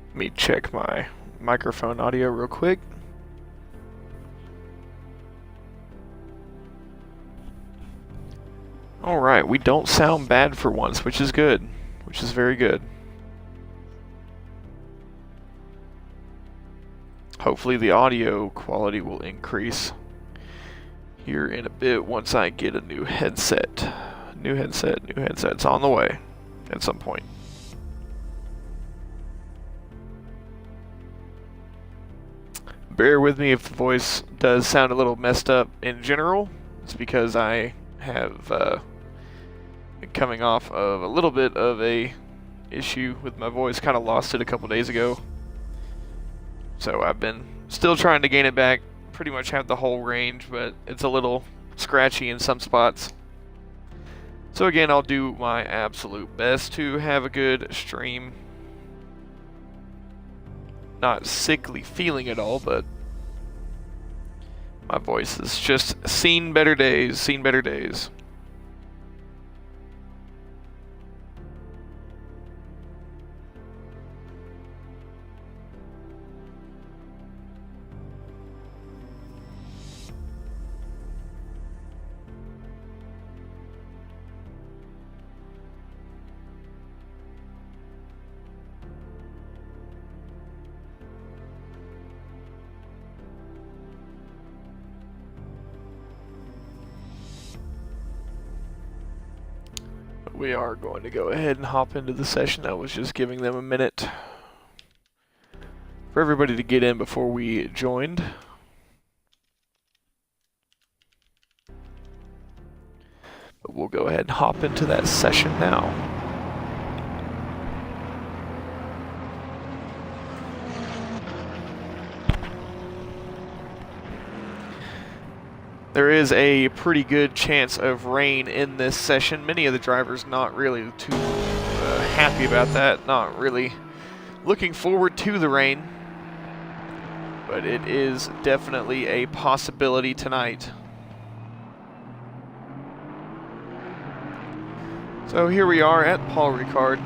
Let me check my microphone audio real quick. Alright, we don't sound bad for once, which is good. Which is very good. Hopefully the audio quality will increase here in a bit once I get a new headset. New headset's on the way at some point. Bear with me if the voice does sound a little messed up in general. It's because I have been coming off of a little bit of a issue with my voice. Kind of lost it a couple days ago. So I've been still trying to gain it back. Pretty much have the whole range, but it's a little scratchy in some spots. So again, I'll do my absolute best to have a good stream. Not sickly feeling at all, but my voice has just seen better days, We are going to go ahead and hop into the session. I was just giving them a minute for everybody to get in before we joined. But we'll go ahead and hop into that session now. There is a pretty good chance of rain in this session. Many of the drivers not really too happy about that. Not really looking forward to the rain. But it is definitely a possibility tonight. So here we are at Paul-Ricard.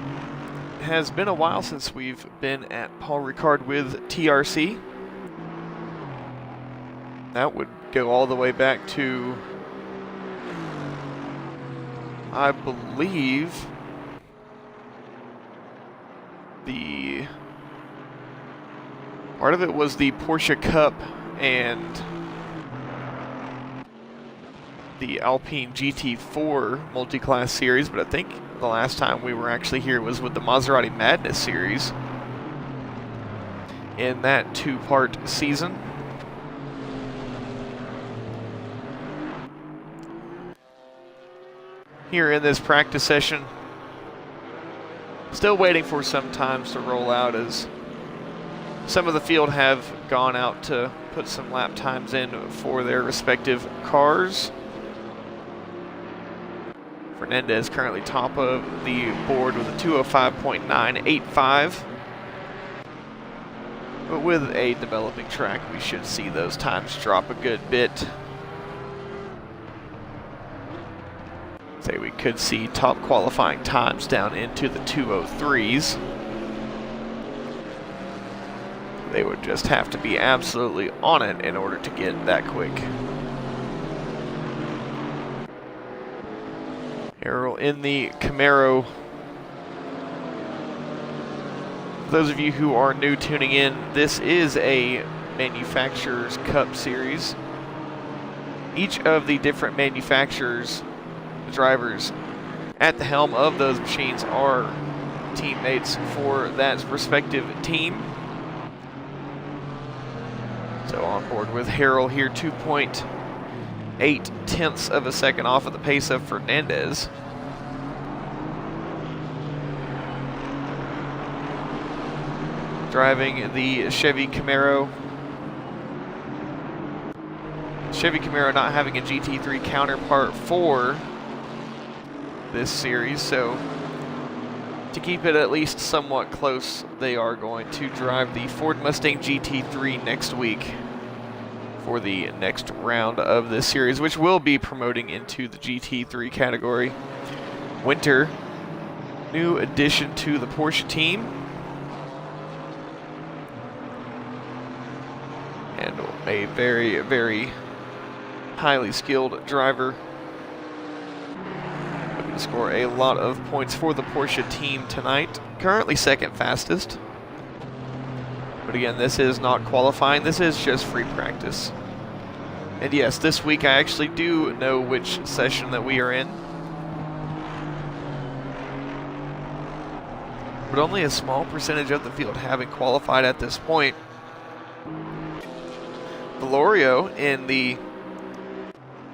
It has been a while since we've been at Paul-Ricard with TRC. That would go all the way back to, I believe, the part of it was the Porsche Cup and the Alpine GT4 multi-class series, but I think the last time we were actually here was with the Maserati Madness series in that two-part season. Here in this practice session, still waiting for some times to roll out as some of the field have gone out to put some lap times in for their respective cars. Fernandez currently top of the board with a 205.985. But with a developing track, we should see those times drop a good bit. Say we could see top qualifying times down into the 203s. They would just have to be absolutely on it in order to get that quick. Errol in the Camaro. For those of you who are new tuning in, this is a Manufacturers Cup series. Each of the different manufacturers, the drivers at the helm of those machines, are teammates for that respective team. So on board with Harrell here, 2.8 tenths of a second off of the pace of Fernandez. driving the Chevy Camaro. Chevy Camaro not having a GT3 counterpart for this series, so to keep it at least somewhat close, they are going to drive the Ford Mustang GT3 next week for the next round of this series, which will be promoting into the GT3 category. Winter, new addition to the Porsche team, and a very, very highly skilled driver, looking to score a lot of points for the Porsche team tonight. Currently second fastest. But again, this is not qualifying, this is just free practice. And yes, this week I actually do know which session that we are in. But only a small percentage of the field having qualified at this point. Valorio in the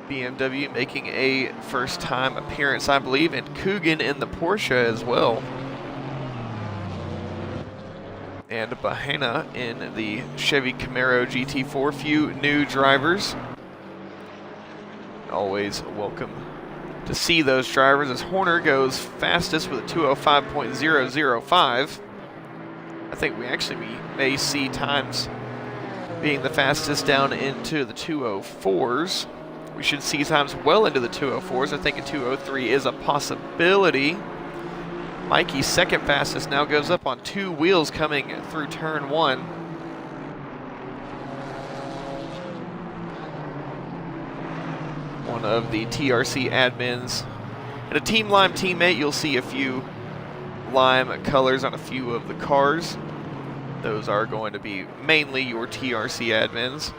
BMW making a first-time appearance, I believe, and Coogan in the Porsche as well. And Bahena in the Chevy Camaro GT4. Few new drivers. Always welcome to see those drivers, as Horner goes fastest with a 205.005. I think we may see times being the fastest down into the 204s. We should see times well into the 204s. I think a 203 is a possibility. Mikey's second fastest now goes up on two wheels coming through turn one. One of the TRC admins and a Team Lime teammate. You'll see a few lime colors on a few of the cars. Those are going to be mainly your TRC admins,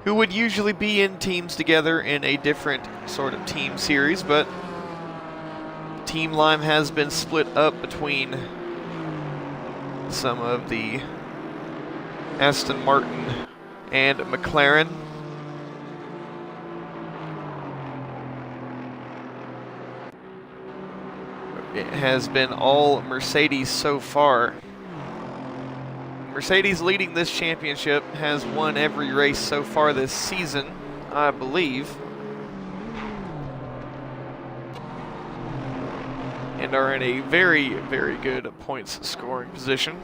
who would usually be in teams together in a different sort of team series, but Team Lime has been split up between some of the Aston Martin and McLaren. It has been all Mercedes so far. Mercedes leading this championship, has won every race so far this season, I believe, and are in a very, very good points scoring position.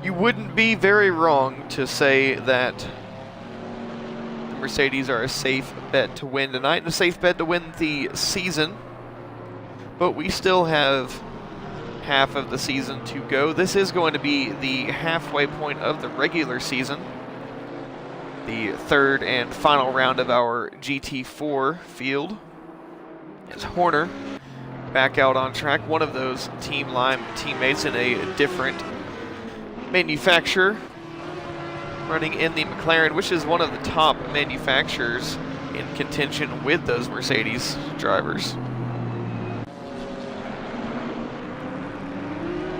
You wouldn't be very wrong to say that the Mercedes are a safe bet to win tonight and a safe bet to win the season, but we still have half of the season to go. This is going to be the halfway point of the regular season, the third and final round of our GT4 field. As Horner back out on track, one of those Team Lime teammates in a different manufacturer, running in the McLaren, which is one of the top manufacturers in contention with those Mercedes drivers.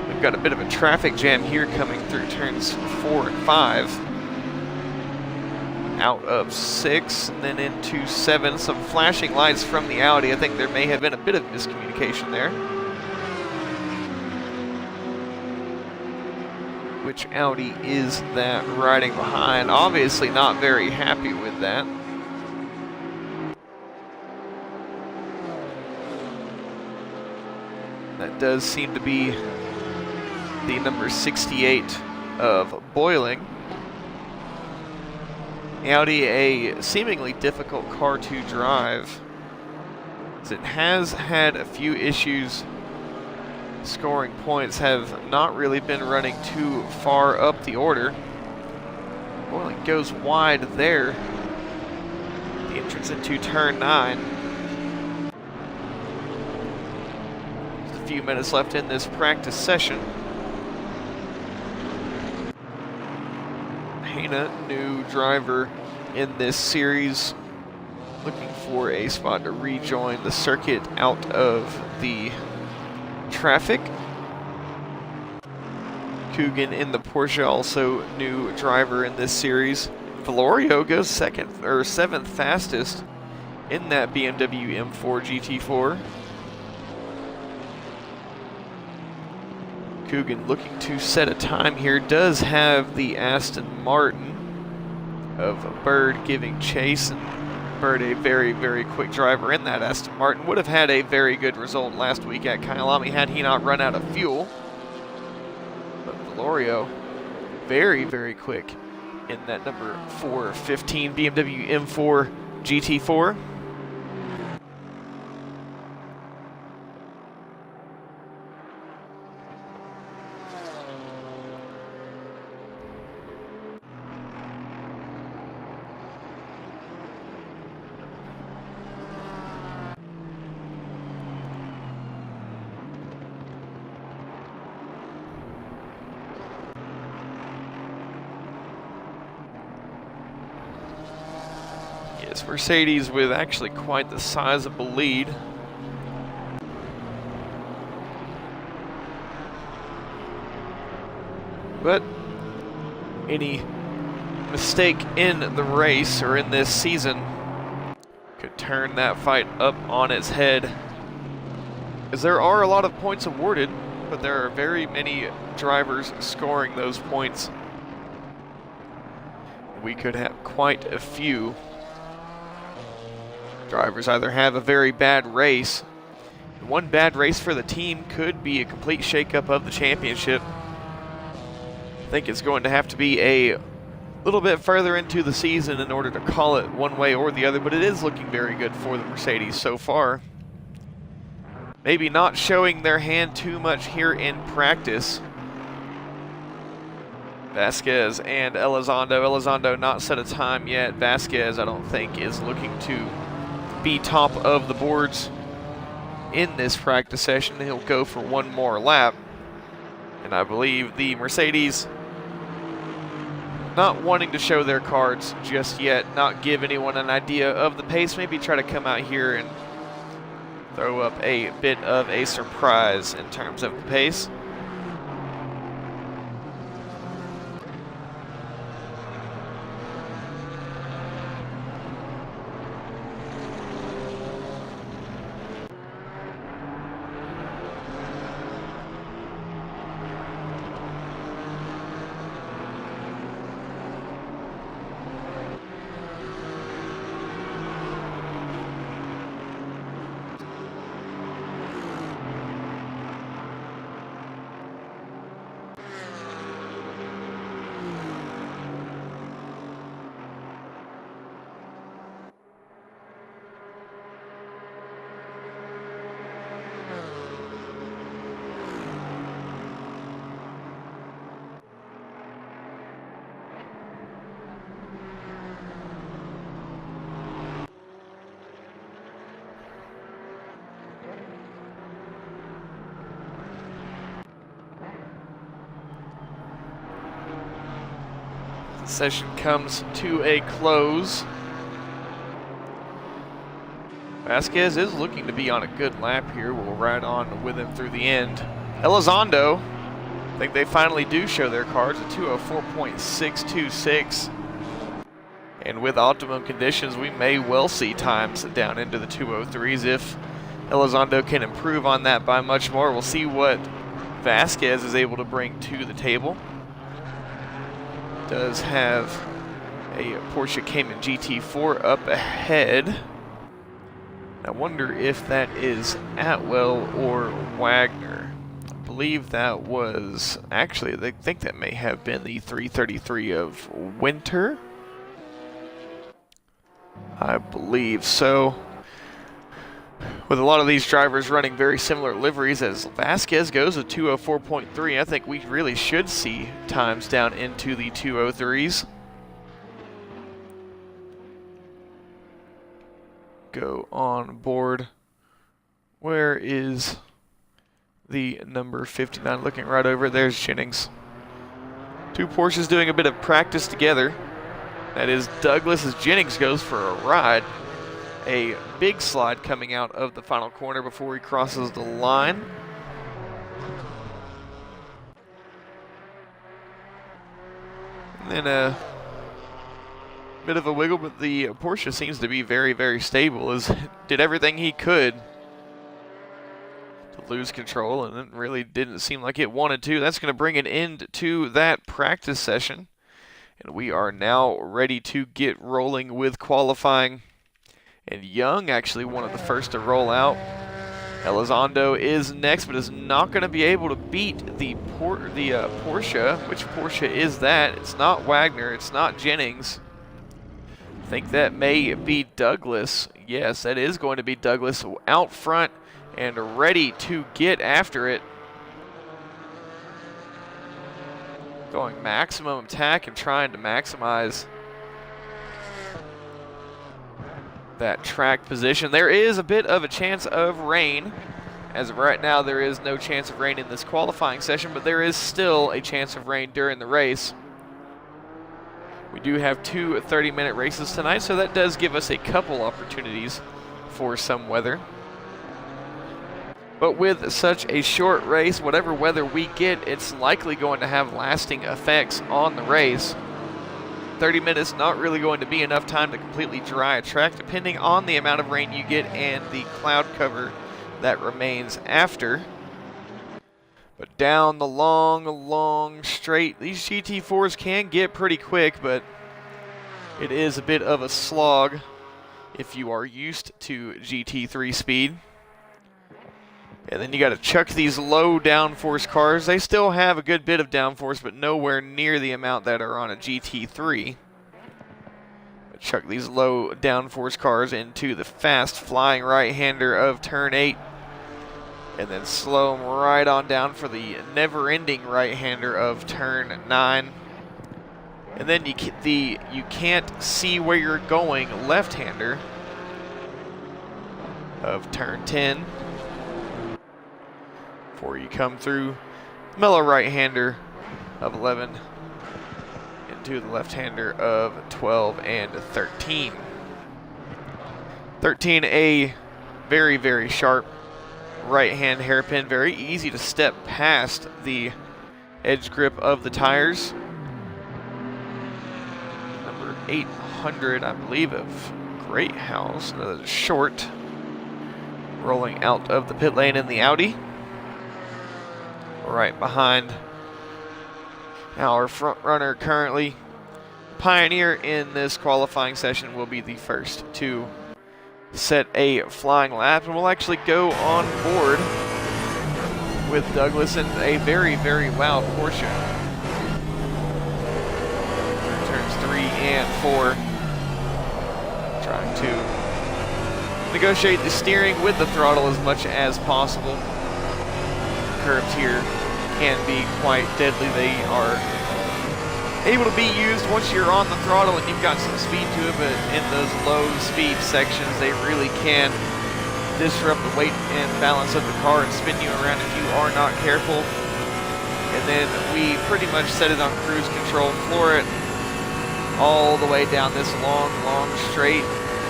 We've got a bit of a traffic jam here coming through turns 4 and 5. Out of 6 and then into 7. Some flashing lights from the Audi. I think there may have been a bit of miscommunication there. Which Audi is that riding behind? Obviously not very happy with that. That does seem to be the number 68 of Boiling. Audi, a seemingly difficult car to drive, as it has had a few issues scoring points, have not really been running too far up the order. Boiling goes wide there. The entrance into turn 9. Just a few minutes left in this practice session. Hana, new driver in this series, looking for a spot to rejoin the circuit out of the traffic. Coogan in the Porsche, also new driver in this series. Valorio goes seventh fastest in that BMW M4 GT4. Coogan looking to set a time here. Does have the Aston Martin of Bird giving chase, and Bird, a very, very quick driver in that Aston Martin, would have had a very good result last week at Kyalami had he not run out of fuel. But Valorio, very, very quick in that number 415 BMW M4 GT4. Yes, Mercedes with actually quite the sizable lead. But any mistake in the race or in this season could turn that fight up on its head. As there are a lot of points awarded, but there are very many drivers scoring those points. We could have quite a few drivers either have a very bad race. One bad race for the team could be a complete shakeup of the championship. I think it's going to have to be a little bit further into the season in order to call it one way or the other, but it is looking very good for the Mercedes so far. Maybe not showing their hand too much here in practice. Vasquez and Elizondo. Elizondo not set a time yet. Vasquez, I don't think, is looking to be top of the boards in this practice session. He'll go for one more lap. And I believe the Mercedes not wanting to show their cards just yet, not give anyone an idea of the pace, maybe try to come out here and throw up a bit of a surprise in terms of the pace. Session comes to a close. Vasquez is looking to be on a good lap here. We'll ride on with him through the end. Elizondo, I think they finally do show their cards, a 204.626. And with optimum conditions, we may well see times down into the 203s if Elizondo can improve on that by much more. We'll see what Vasquez is able to bring to the table. Does have a Porsche Cayman GT4 up ahead. I wonder if that is Atwell or Wagner. I believe that was, actually, I think that may have been the 333 of Winter. I believe so. With a lot of these drivers running very similar liveries, as Vasquez goes with 204.3, I think we really should see times down into the 203s. Go on board. Where is the number 59? Looking right over, there's Jennings. Two Porsches doing a bit of practice together. That is Douglas as Jennings goes for a ride. A big slide coming out of the final corner before he crosses the line. And then a bit of a wiggle, but the Porsche seems to be very, very stable. Did everything he could to lose control, and it really didn't seem like it wanted to. That's going to bring an end to that practice session. And we are now ready to get rolling with qualifying. And Young, actually one of the first to roll out. Elizondo is next, but is not going to be able to beat the Porsche. Which Porsche is that? It's not Wagner. It's not Jennings. I think that may be Douglas. Yes, that is going to be Douglas out front and ready to get after it. Going maximum attack and trying to maximize that track position. There is a bit of a chance of rain. As of right now, there is no chance of rain in this qualifying session, but there is still a chance of rain during the race. We do have two 30-minute races tonight, so that does give us a couple opportunities for some weather. But with such a short race, whatever weather we get, it's likely going to have lasting effects on the race. 30 minutes not really going to be enough time to completely dry a track, depending on the amount of rain you get and the cloud cover that remains after. But down the long straight, these GT4s can get pretty quick, but it is a bit of a slog if you are used to GT3 speed. And then you got to chuck these low downforce cars. They still have a good bit of downforce, but nowhere near the amount that are on a GT3. But chuck these low downforce cars into the fast flying right-hander of turn 8. And then slow them right on down for the never-ending right-hander of turn 9. And then you can't see where you're going left-hander of turn 10. Before you come through mellow right-hander of 11 into the left-hander of 12 and 13. 13, a very, very sharp right-hand hairpin, very easy to step past the edge grip of the tires. Number 800, I believe, of Great House, another short, rolling out of the pit lane in the Audi. Right behind our front runner currently. Pioneer in this qualifying session will be the first to set a flying lap, and we'll actually go on board with Douglas in a very, very loud Porsche. Turns 3 and 4. Trying to negotiate the steering with the throttle as much as possible. Curves here can be quite deadly. They are able to be used once you're on the throttle and you've got some speed to it, but in those low speed sections they really can disrupt the weight and balance of the car and spin you around if you are not careful. And then we pretty much set it on cruise control, floor it all the way down this long straight,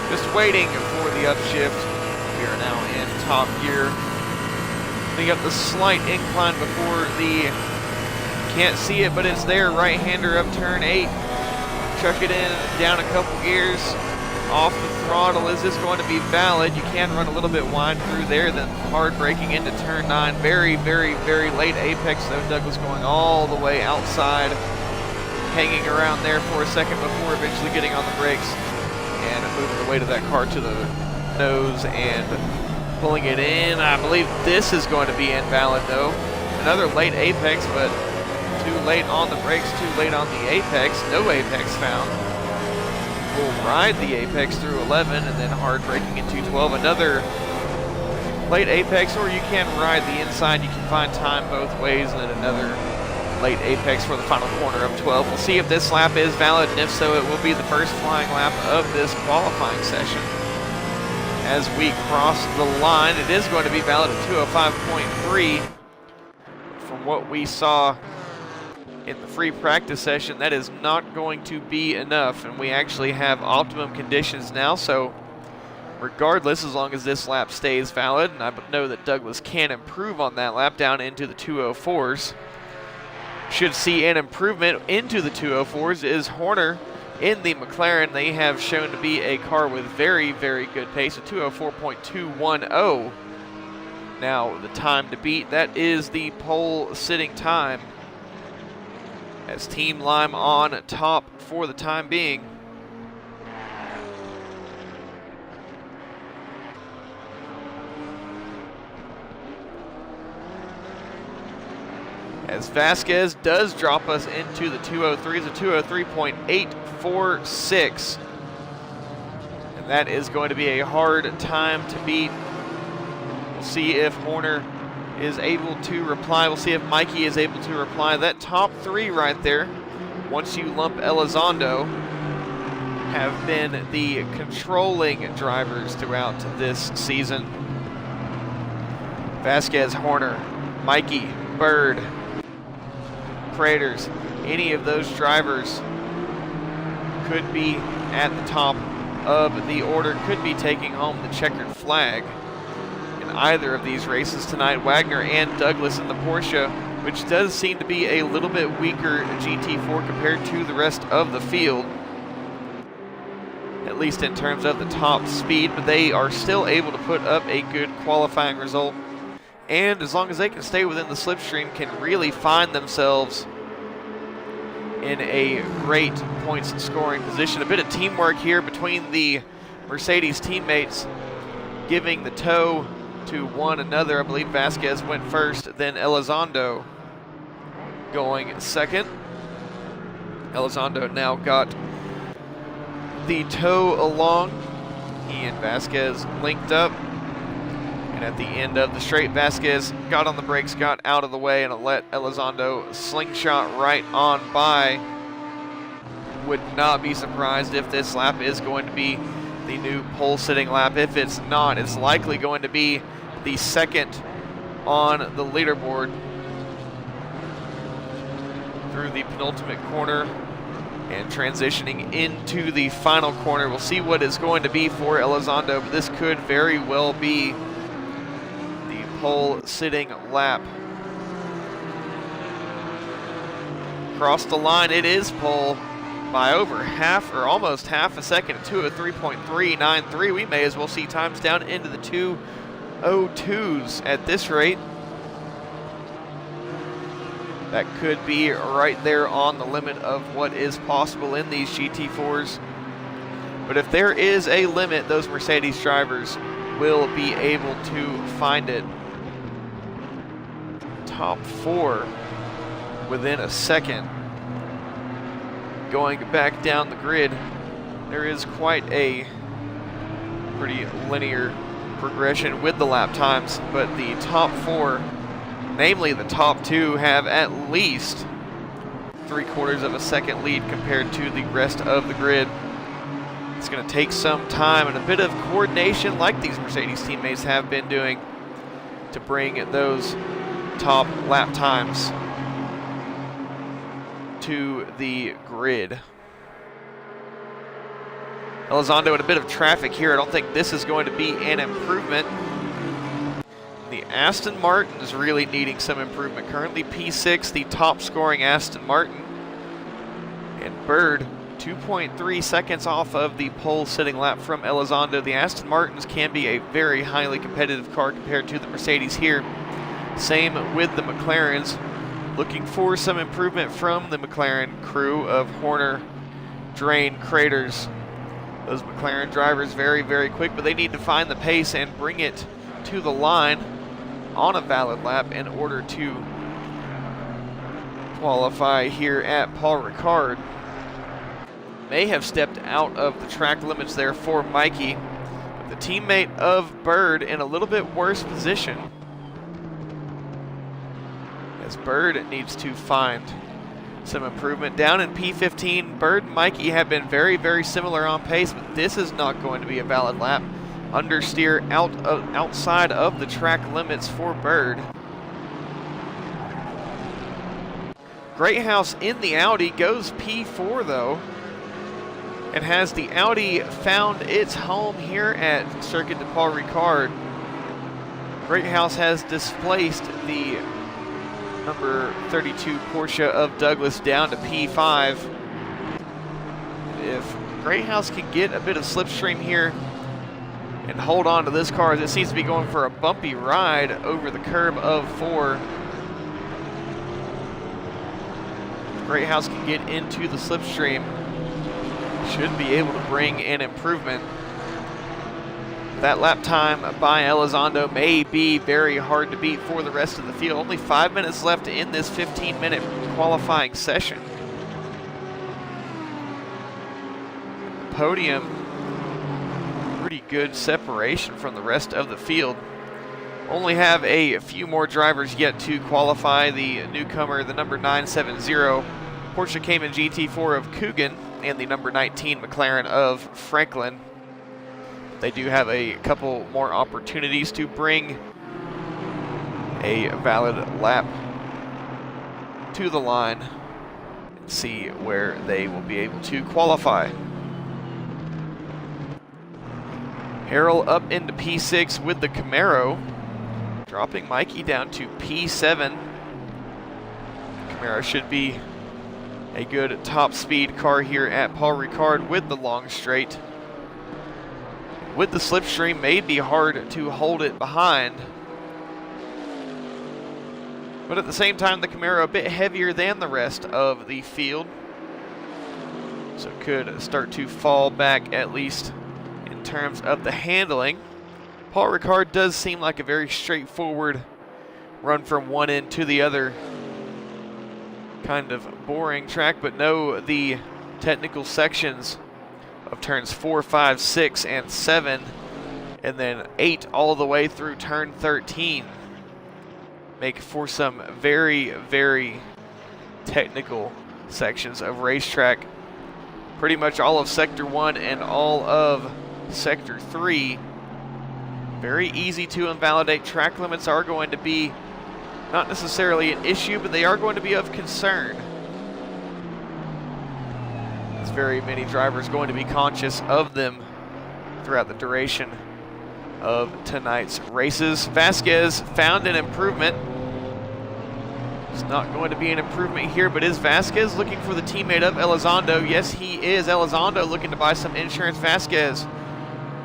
just waiting for the upshift. We are now in top gear. We got the slight incline before the, can't see it, but it's there, right-hander up turn 8. Chuck it in, down a couple gears, off the throttle. Is this going to be valid? You can run a little bit wide through there, then hard braking into turn 9. Very, very, very late apex though. Douglas going all the way outside, hanging around there for a second before eventually getting on the brakes and moving the weight of that car to the nose and pulling it in. I believe this is going to be invalid though. Another late apex, but too late on the brakes, too late on the apex. No apex found. We'll ride the apex through 11 and then hard braking into 12. Another late apex, or you can ride the inside. You can find time both ways, and then another late apex for the final corner of 12. We'll see if this lap is valid, and if so, it will be the first flying lap of this qualifying session. As we cross the line, it is going to be valid at 205.3. From what we saw in the free practice session, that is not going to be enough, and we actually have optimum conditions now, so regardless, as long as this lap stays valid, and I know that Douglas can improve on that lap down into the 204s. Should see an improvement into the 204s is Horner in the McLaren. They have shown to be a car with very, very good pace, a 204.210. Now the time to beat, that is the pole sitting time, as Team Lime on top for the time being. As Vasquez does drop us into the 203s, a 203.846. And that is going to be a hard time to beat. We'll see if Horner is able to reply. We'll see if Mikey is able to reply. That top three right there, once you lump Elizondo, have been the controlling drivers throughout this season. Vasquez, Horner, Mikey, Bird, Craters, any of those drivers could be at the top of the order, could be taking home the checkered flag in either of these races tonight. Wagner and Douglas in the Porsche, which does seem to be a little bit weaker GT4 compared to the rest of the field, at least in terms of the top speed, but they are still able to put up a good qualifying result. And as long as they can stay within the slipstream, can really find themselves in a great points scoring position. A bit of teamwork here between the Mercedes teammates, giving the tow to one another. I believe Vasquez went first, then Elizondo going second. Elizondo now got the tow along. He and Vasquez linked up. And at the end of the straight, Vasquez got on the brakes, got out of the way, and let Elizondo slingshot right on by. Would not be surprised if this lap is going to be the new pole sitting lap. If it's not, it's likely going to be the second on the leaderboard. Through the penultimate corner and transitioning into the final corner. We'll see what it's going to be for Elizondo, but this could very well be pole sitting lap. Across the line, it is pole by over half, or almost half a second, 203.393. We may as well see times down into the 202s at this rate. That could be right there on the limit of what is possible in these GT4s. But if there is a limit, those Mercedes drivers will be able to find it. Top four within a second. Going back down the grid, there is quite a pretty linear progression with the lap times, but the top four, namely the top two, have at least 3/4 of a second lead compared to the rest of the grid. It's going to take some time and a bit of coordination, like these Mercedes teammates have been doing, to bring those top lap times to the grid. Elizondo in a bit of traffic here. I don't think this is going to be an improvement. The Aston Martin is really needing some improvement. Currently P6, the top scoring Aston Martin. And Bird, 2.3 seconds off of the pole sitting lap from Elizondo. The Aston Martins can be a very highly competitive car compared to the Mercedes here. Same with the McLarens. Looking for some improvement from the McLaren crew of Horner, Drain, Craters. Those McLaren drivers very, very quick, but they need to find the pace and bring it to the line on a valid lap in order to qualify here at Paul-Ricard. May have stepped out of the track limits there for Mikey, but the teammate of Bird in a little bit worse position, as Bird needs to find some improvement. Down in P15, Bird and Mikey have been very, very similar on pace, but this is not going to be a valid lap. Understeer outside of the track limits for Bird. Greathouse in the Audi goes P4 though, and has the Audi found its home here at Circuit de Paul-Ricard. Greathouse has displaced the number 32 Porsche of Douglas down to P5. If Greathouse can get a bit of slipstream here, and hold on to this car as it seems to be going for a bumpy ride over the curb of 4. Greathouse can get into the slipstream. Should be able to bring an improvement. That lap time by Elizondo may be very hard to beat for the rest of the field. Only 5 minutes left in this 15-minute qualifying session. Podium, pretty good separation from the rest of the field. Only have a few more drivers yet to qualify. The newcomer, the number 970 Porsche Cayman GT4 of Coogan, and the number 19 McLaren of Franklin. They do have a couple more opportunities to bring a valid lap to the line and see where they will be able to qualify. Harrell up into P6 with the Camaro, dropping Mikey down to P7. Camaro should be a good top speed car here at Paul-Ricard with the long straight. With the slipstream, may be hard to hold it behind. But at the same time, the Camaro a bit heavier than the rest of the field, so could start to fall back at least in terms of the handling. Paul-Ricard does seem like a very straightforward run from one end to the other kind of boring track, but no, the technical sections of turns 4, 5, 6, and 7, and then 8 all the way through turn 13 make for some very, very technical sections of racetrack. Pretty much all of Sector 1 and all of Sector 3. Very easy to invalidate. Track limits are going to be not necessarily an issue, but they are going to be of concern. There's very many drivers going to be conscious of them throughout the duration of tonight's races. Vasquez found an improvement. It's not going to be an improvement here, but is Vasquez looking for the teammate of Elizondo? Yes, he is. Elizondo looking to buy some insurance. Vasquez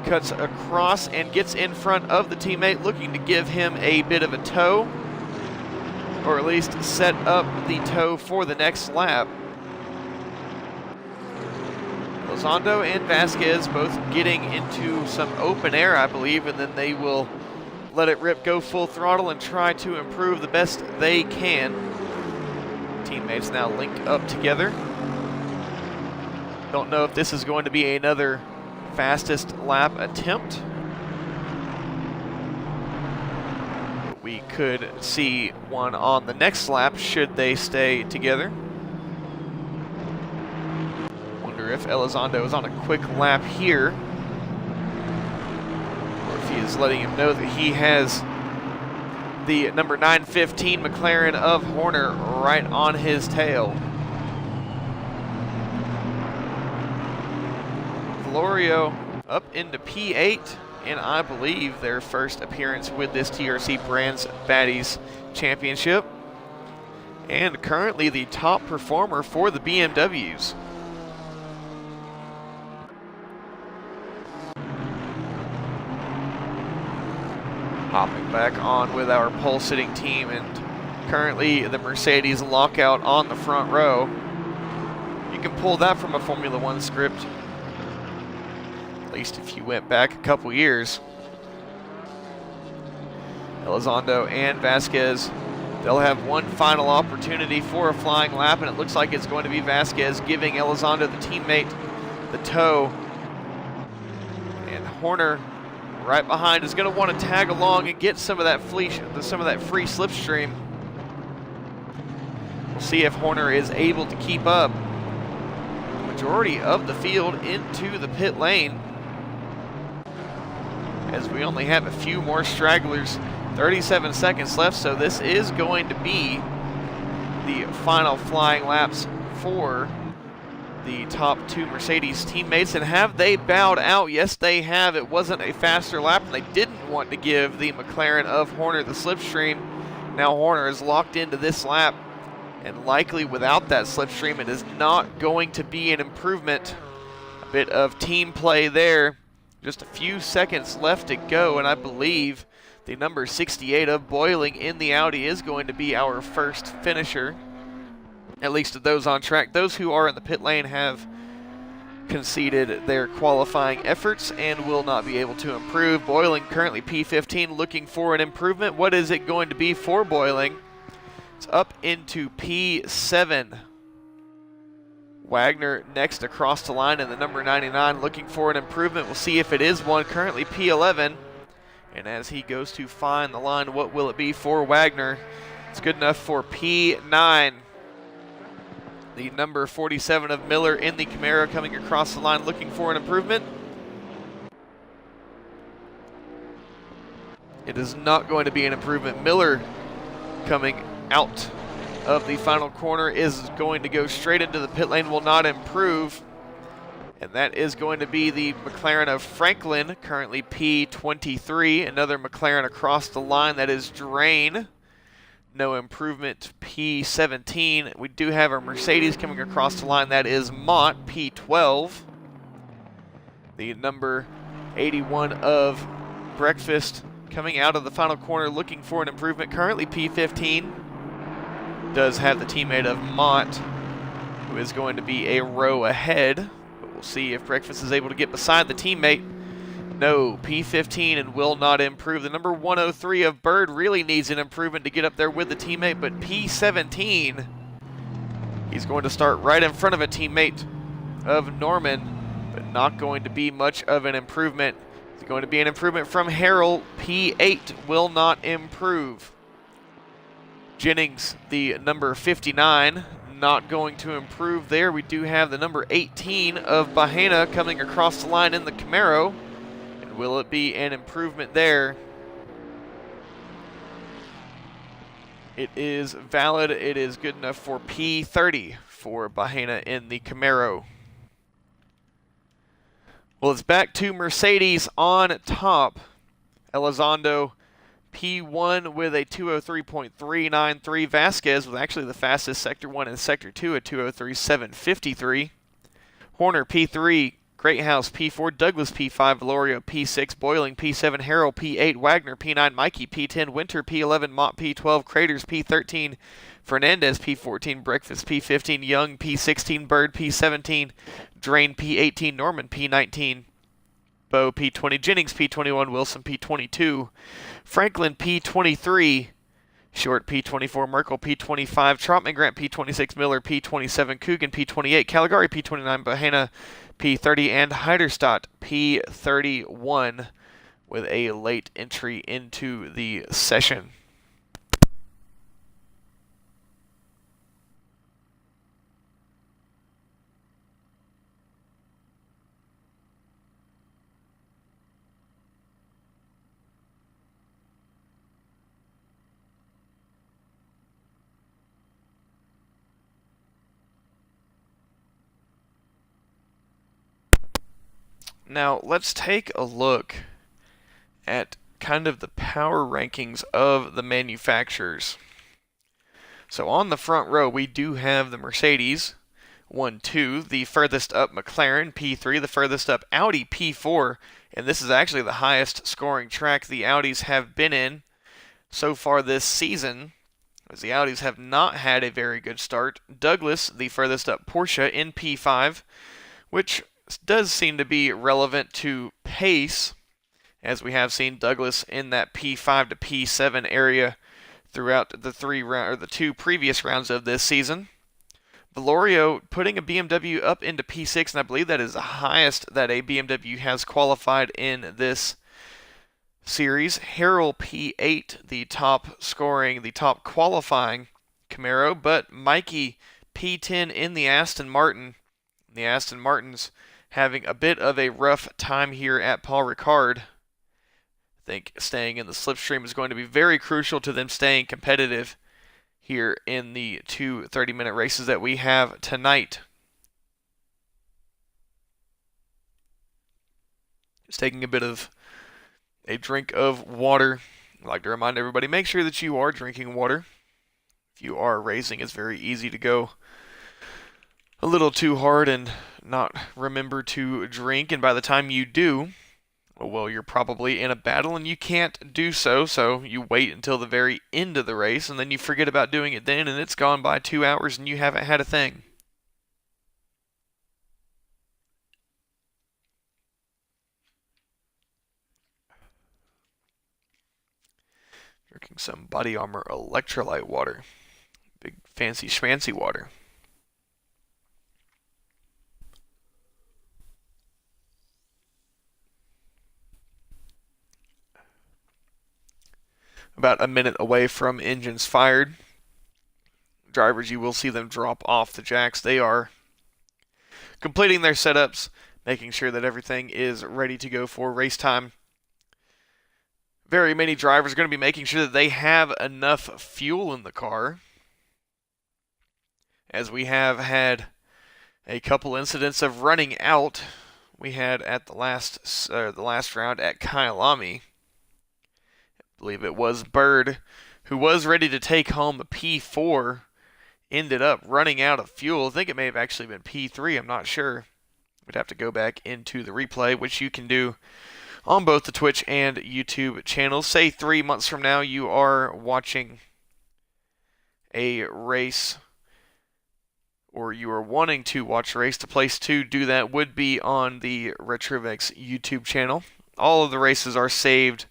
cuts across and gets in front of the teammate, looking to give him a bit of a tow, or at least set up the tow for the next lap. Elizondo and Vasquez both getting into some open air, I believe, and then they will let it rip, go full throttle, and try to improve the best they can. Teammates now link up together. Don't know if this is going to be another fastest lap attempt. We could see one on the next lap should they stay together. Wonder if Elizondo is on a quick lap here, or if he is letting him know that he has the number 915 McLaren of Horner right on his tail. Valorio up into P8, and I believe their first appearance with this TRC Brands Baddies Championship, and currently the top performer for the BMWs. Hopping back on with our pole sitting team, and currently the Mercedes lockout on the front row. You can pull that from a Formula One script, at least if you went back a couple years. Elizondo and Vasquez, they'll have one final opportunity for a flying lap, and it looks like it's going to be Vasquez giving Elizondo, the teammate, the tow. And Horner right behind is going to want to tag along and get some of that free slipstream. We'll see if Horner is able to keep up. The majority of the field into the pit lane, as we only have a few more stragglers. 37 seconds left, so this is going to be the final flying laps for the top two Mercedes teammates. And have they bowed out? Yes, they have. It wasn't a faster lap, and they didn't want to give the McLaren of Horner the slipstream. Now Horner is locked into this lap, and likely without that slipstream, it is not going to be an improvement. A bit of team play there Just a few seconds left to go, and I believe the number 68 of Boiling in the Audi is going to be our first finisher, at least of those on track. Those who are in the pit lane have conceded their qualifying efforts and will not be able to improve. Boiling currently P15, looking for an improvement. What is it going to be for Boiling? It's up into P7. Wagner next across the line in the number 99, looking for an improvement. We'll see if it is one. Currently P11. And as he goes to find the line, what will it be for Wagner? It's good enough for P9. The number 47 of Miller in the Camaro coming across the line, looking for an improvement. It is not going to be an improvement. Miller coming out of the final corner is going to go straight into the pit lane, will not improve. And that is going to be the McLaren of Franklin, currently P23. Another McLaren across the line, that is Drain. No improvement, P17. We do have our Mercedes coming across the line, that is Mott, P12. The number 81 of Breakfast coming out of the final corner, looking for an improvement, currently P15. Does have the teammate of Mott, who is going to be a row ahead. But we'll see if Breakfast is able to get beside the teammate. No, P15 and will not improve. The number 103 of Bird really needs an improvement to get up there with the teammate, but P17, he's going to start right in front of a teammate of Norman, but not going to be much of an improvement. It's going to be an improvement from Harrell. P8 will not improve. Jennings, the number 59, not going to improve there. We do have the number 18 of Bahena coming across the line in the Camaro. And will it be an improvement there? It is valid. It is good enough for P30 for Bahena in the Camaro. Well, it's back to Mercedes on top. Elizondo P1 with a 203.393. Vasquez was actually the fastest Sector 1 and Sector 2 at 203.753. Horner P3, Greathouse P4, Douglas P5, Valorio P6, Boiling P7, Harrell P8, Wagner P9, Mikey P10, Winter P11, Mott P12, Craters P13, Fernandez P14, Breakfast P15, Young P16, Bird P17, Drain P18, Norman P19, Bow P20, Jennings P21, Wilson P22, Franklin P23, Short P24, Merkel P25, Trotman Grant P26, Miller P27, Coogan P28, Caligari P29, Bahena P30, and Heiderstadt P31 with a late entry into the session. Now, let's take a look at kind of the power rankings of the manufacturers. So on the front row, we do have the Mercedes, 1, 2, the furthest up McLaren, P3, the furthest up Audi, P4, and this is actually the highest scoring track the Audis have been in so far this season, as the Audis have not had a very good start. Douglas, the furthest up Porsche, in P5, which does seem to be relevant to pace, as we have seen Douglas in that P5 to P7 area throughout the two previous rounds of this season. Valorio putting a BMW up into P6, and I believe that is the highest that a BMW has qualified in this series. Harrell P8, the top scoring, the top qualifying Camaro, but Mikey P10 in the Aston Martin. The Aston Martin's having a bit of a rough time here at Paul-Ricard. I think staying in the slipstream is going to be very crucial to them staying competitive here in the two 30-minute races that we have tonight. Just taking a bit of a drink of water. I'd like to remind everybody, make sure that you are drinking water. If you are racing, it's very easy to go a little too hard and not remember to drink, and by the time you do, Well, you're probably in a battle and you can't do so, so you wait until the very end of the race and then you forget about doing it then, and it's gone by 2 hours and you haven't had a thing. Drinking some Body Armor electrolyte water. Big fancy schmancy water. About a minute away from engines fired. Drivers, you will see them drop off the jacks. They are completing their setups, making sure that everything is ready to go for race time. Very many drivers are going to be making sure that they have enough fuel in the car, as we have had a couple incidents of running out. We had at the last round at Kyalami. I believe it was Bird, who was ready to take home a P4, ended up running out of fuel. I think it may have actually been P3, I'm not sure. We'd have to go back into the replay, which you can do on both the Twitch and YouTube channels. Say 3 months from now you are watching a race, or you are wanting to watch a race, the place to do that would be on the Retrovex YouTube channel. All of the races are saved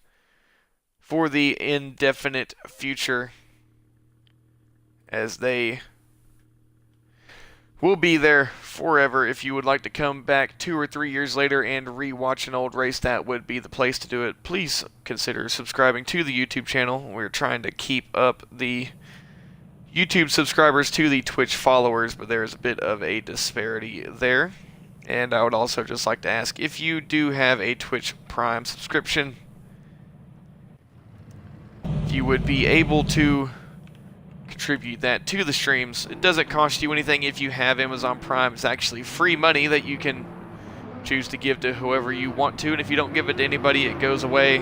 for the indefinite future, as they will be there forever. If you would like to come back 2 or 3 years later and re-watch an old race, that would be the place to do it. Please consider subscribing to the YouTube channel. We're trying to keep up the YouTube subscribers to the Twitch followers, but there is a bit of a disparity there. And I would also just like to ask, if you do have a Twitch Prime subscription, if you would be able to contribute that to the streams. It doesn't cost you anything if you have Amazon Prime. It's actually free money that you can choose to give to whoever you want to, and if you don't give it to anybody, it goes away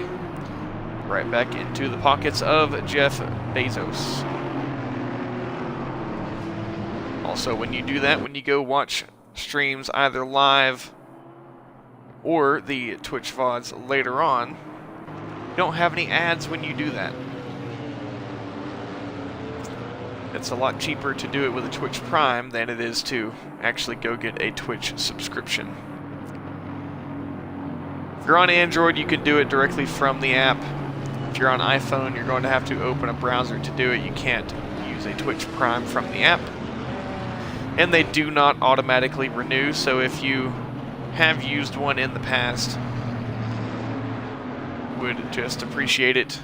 right back into the pockets of Jeff Bezos. Also, when you do that, when you go watch streams either live or the Twitch VODs later on, you don't have any ads when you do that. It's a lot cheaper to do it with a Twitch Prime than it is to actually go get a Twitch subscription. If you're on Android, you can do it directly from the app. If you're on iPhone, you're going to have to open a browser to do it. You can't use a Twitch Prime from the app. And they do not automatically renew, so if you have used one in the past, would just appreciate it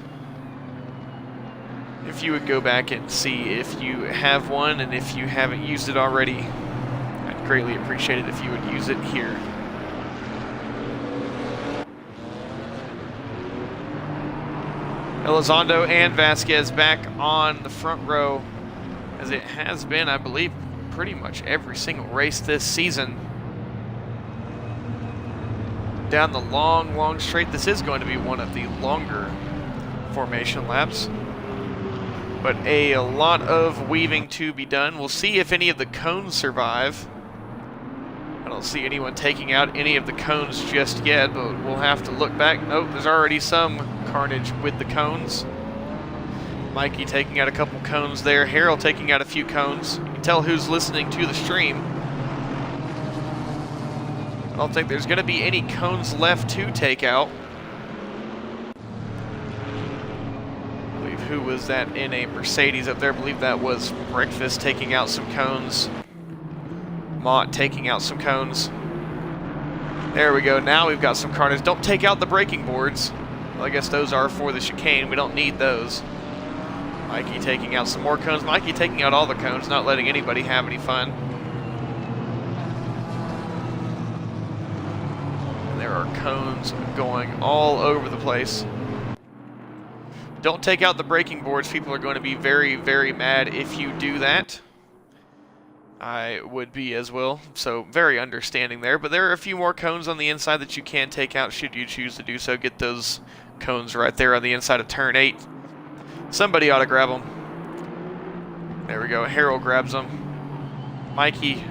if you would go back and see if you have one, and if you haven't used it already, I'd greatly appreciate it if you would use it here. Elizondo and Vasquez back on the front row, as it has been, I believe, pretty much every single race this season. Down the long straight. This is going to be one of the longer formation laps, but a lot of weaving to be done. We'll see if any of the cones survive. I don't see anyone taking out any of the cones just yet, but we'll have to look back. Nope, there's already some carnage with the cones. Mikey taking out a couple cones there. Harold taking out a few cones. You can tell who's listening to the stream. I don't think there's going to be any cones left to take out. I believe, who was that in a Mercedes up there? I believe that was Breakfast taking out some cones. Mott taking out some cones. There we go. Now we've got some carnage. Don't take out the braking boards. Well, I guess those are for the chicane. We don't need those. Mikey taking out some more cones. Mikey taking out all the cones, not letting anybody have any fun. And there are cones going all over the place. Don't take out the braking boards. People are going to be very, very mad if you do that. I would be as well, so very understanding there. But there are a few more cones on the inside that you can take out should you choose to do so. Get those cones right there on the inside of turn 8. Somebody ought to grab them. There we go. Harold grabs them. Mikey,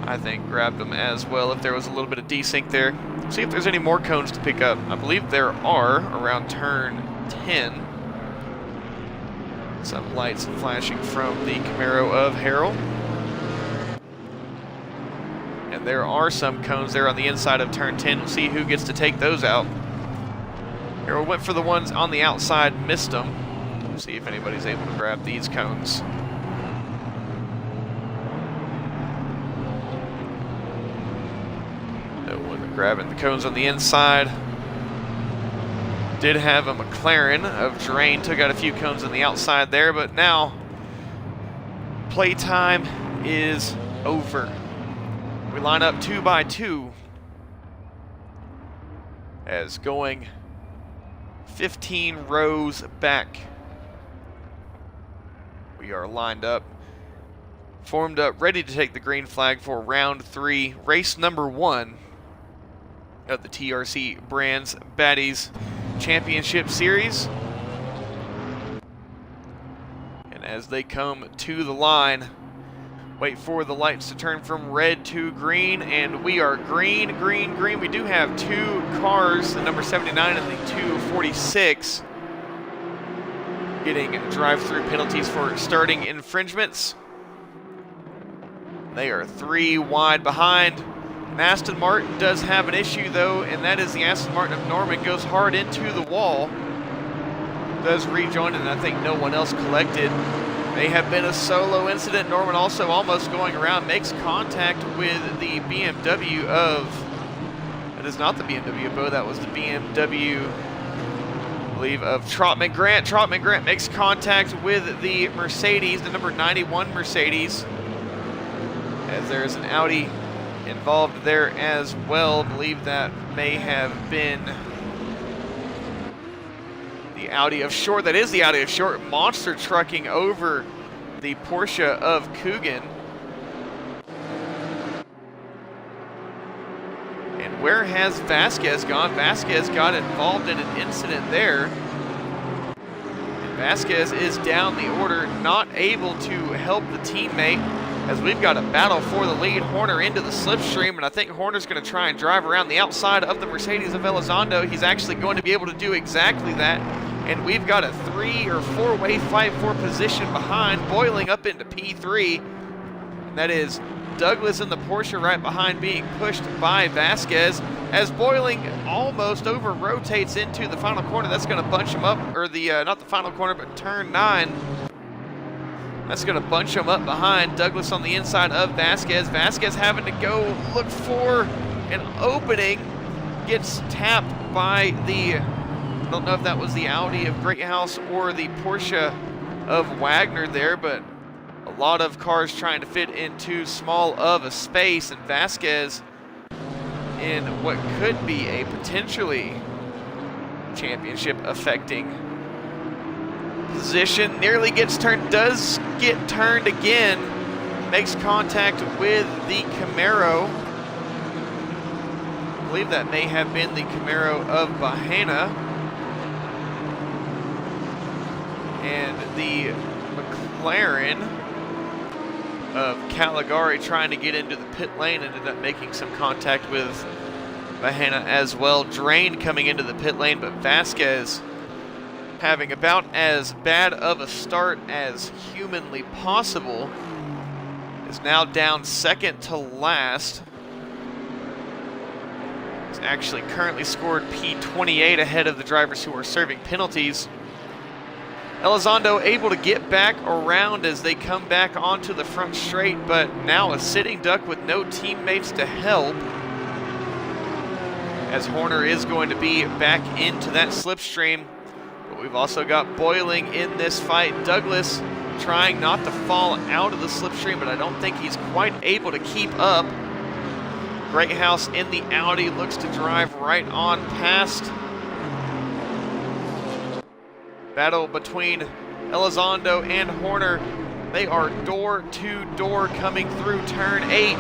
I think, grabbed them as well if there was a little bit of desync there. See if there's any more cones to pick up. I believe there are around turn 10. Some lights flashing from the Camaro of Harrell. And there are some cones there on the inside of turn 10. We'll see who gets to take those out. Harrell went for the ones on the outside, missed them. We'll see if anybody's able to grab these cones. No one grabbing the cones on the inside. Did have a McLaren of Drain, took out a few cones on the outside there, but now playtime is over. We line up 2 by 2 as going 15 rows back. We are lined up, formed up, ready to take the green flag for round 3, race number 1 of the TRC Brands Baddies Championship Series. And as they come to the line, wait for the lights to turn from red to green, and we are green, green, green. We do have 2 cars, the number 79 and the 246, getting drive-through penalties for starting infringements. They are 3 wide behind. And Aston Martin does have an issue though, and that is the Aston Martin of Norman goes hard into the wall. Does rejoin, and I think no one else collected. May have been a solo incident. Norman also almost going around, makes contact with the BMW of, that is not the BMW of Bo, that was the BMW, I believe, of Trotman Grant. Trotman Grant makes contact with the Mercedes, the number 91 Mercedes, as there's an Audi involved there as well. I believe that may have been the Audi of Short. That is the Audi of Short. Monster trucking over the Porsche of Coogan. And where has Vasquez gone? Vasquez got involved in an incident there. And Vasquez is down the order, not able to help the teammate, as we've got a battle for the lead. Horner into the slipstream, and I think Horner's going to try and drive around the outside of the Mercedes of Elizondo. He's actually going to be able to do exactly that, and we've got a 3- or 4-way fight for position behind, boiling up into P3, and that is Douglas in the Porsche right behind, being pushed by Vasquez, as Boiling almost over rotates into the final corner. That's going to bunch him up, or the not the final corner, but turn 9. That's going to bunch him up behind. Douglas on the inside of Vasquez. Vasquez having to go look for an opening. Gets tapped by the, I don't know if that was the Audi of Greathouse or the Porsche of Wagner there, but a lot of cars trying to fit into small of a space, and Vasquez in what could be a potentially championship affecting position. Nearly gets turned, does get turned again, makes contact with the Camaro. I believe that may have been the Camaro of Bahena. And the McLaren of Caligari trying to get into the pit lane ended up making some contact with Bahena as well. Drain coming into the pit lane, but Vasquez having about as bad of a start as humanly possible, is now down second to last. He's actually currently scored P28 ahead of the drivers who are serving penalties. Elizondo able to get back around as they come back onto the front straight, but now a sitting duck with no teammates to help, as Horner is going to be back into that slipstream. But we've also got Boiling in this fight. Douglas trying not to fall out of the slipstream, but I don't think he's quite able to keep up. Greathouse in the Audi looks to drive right on past. Battle between Elizondo and Horner. They are door to door coming through turn 8.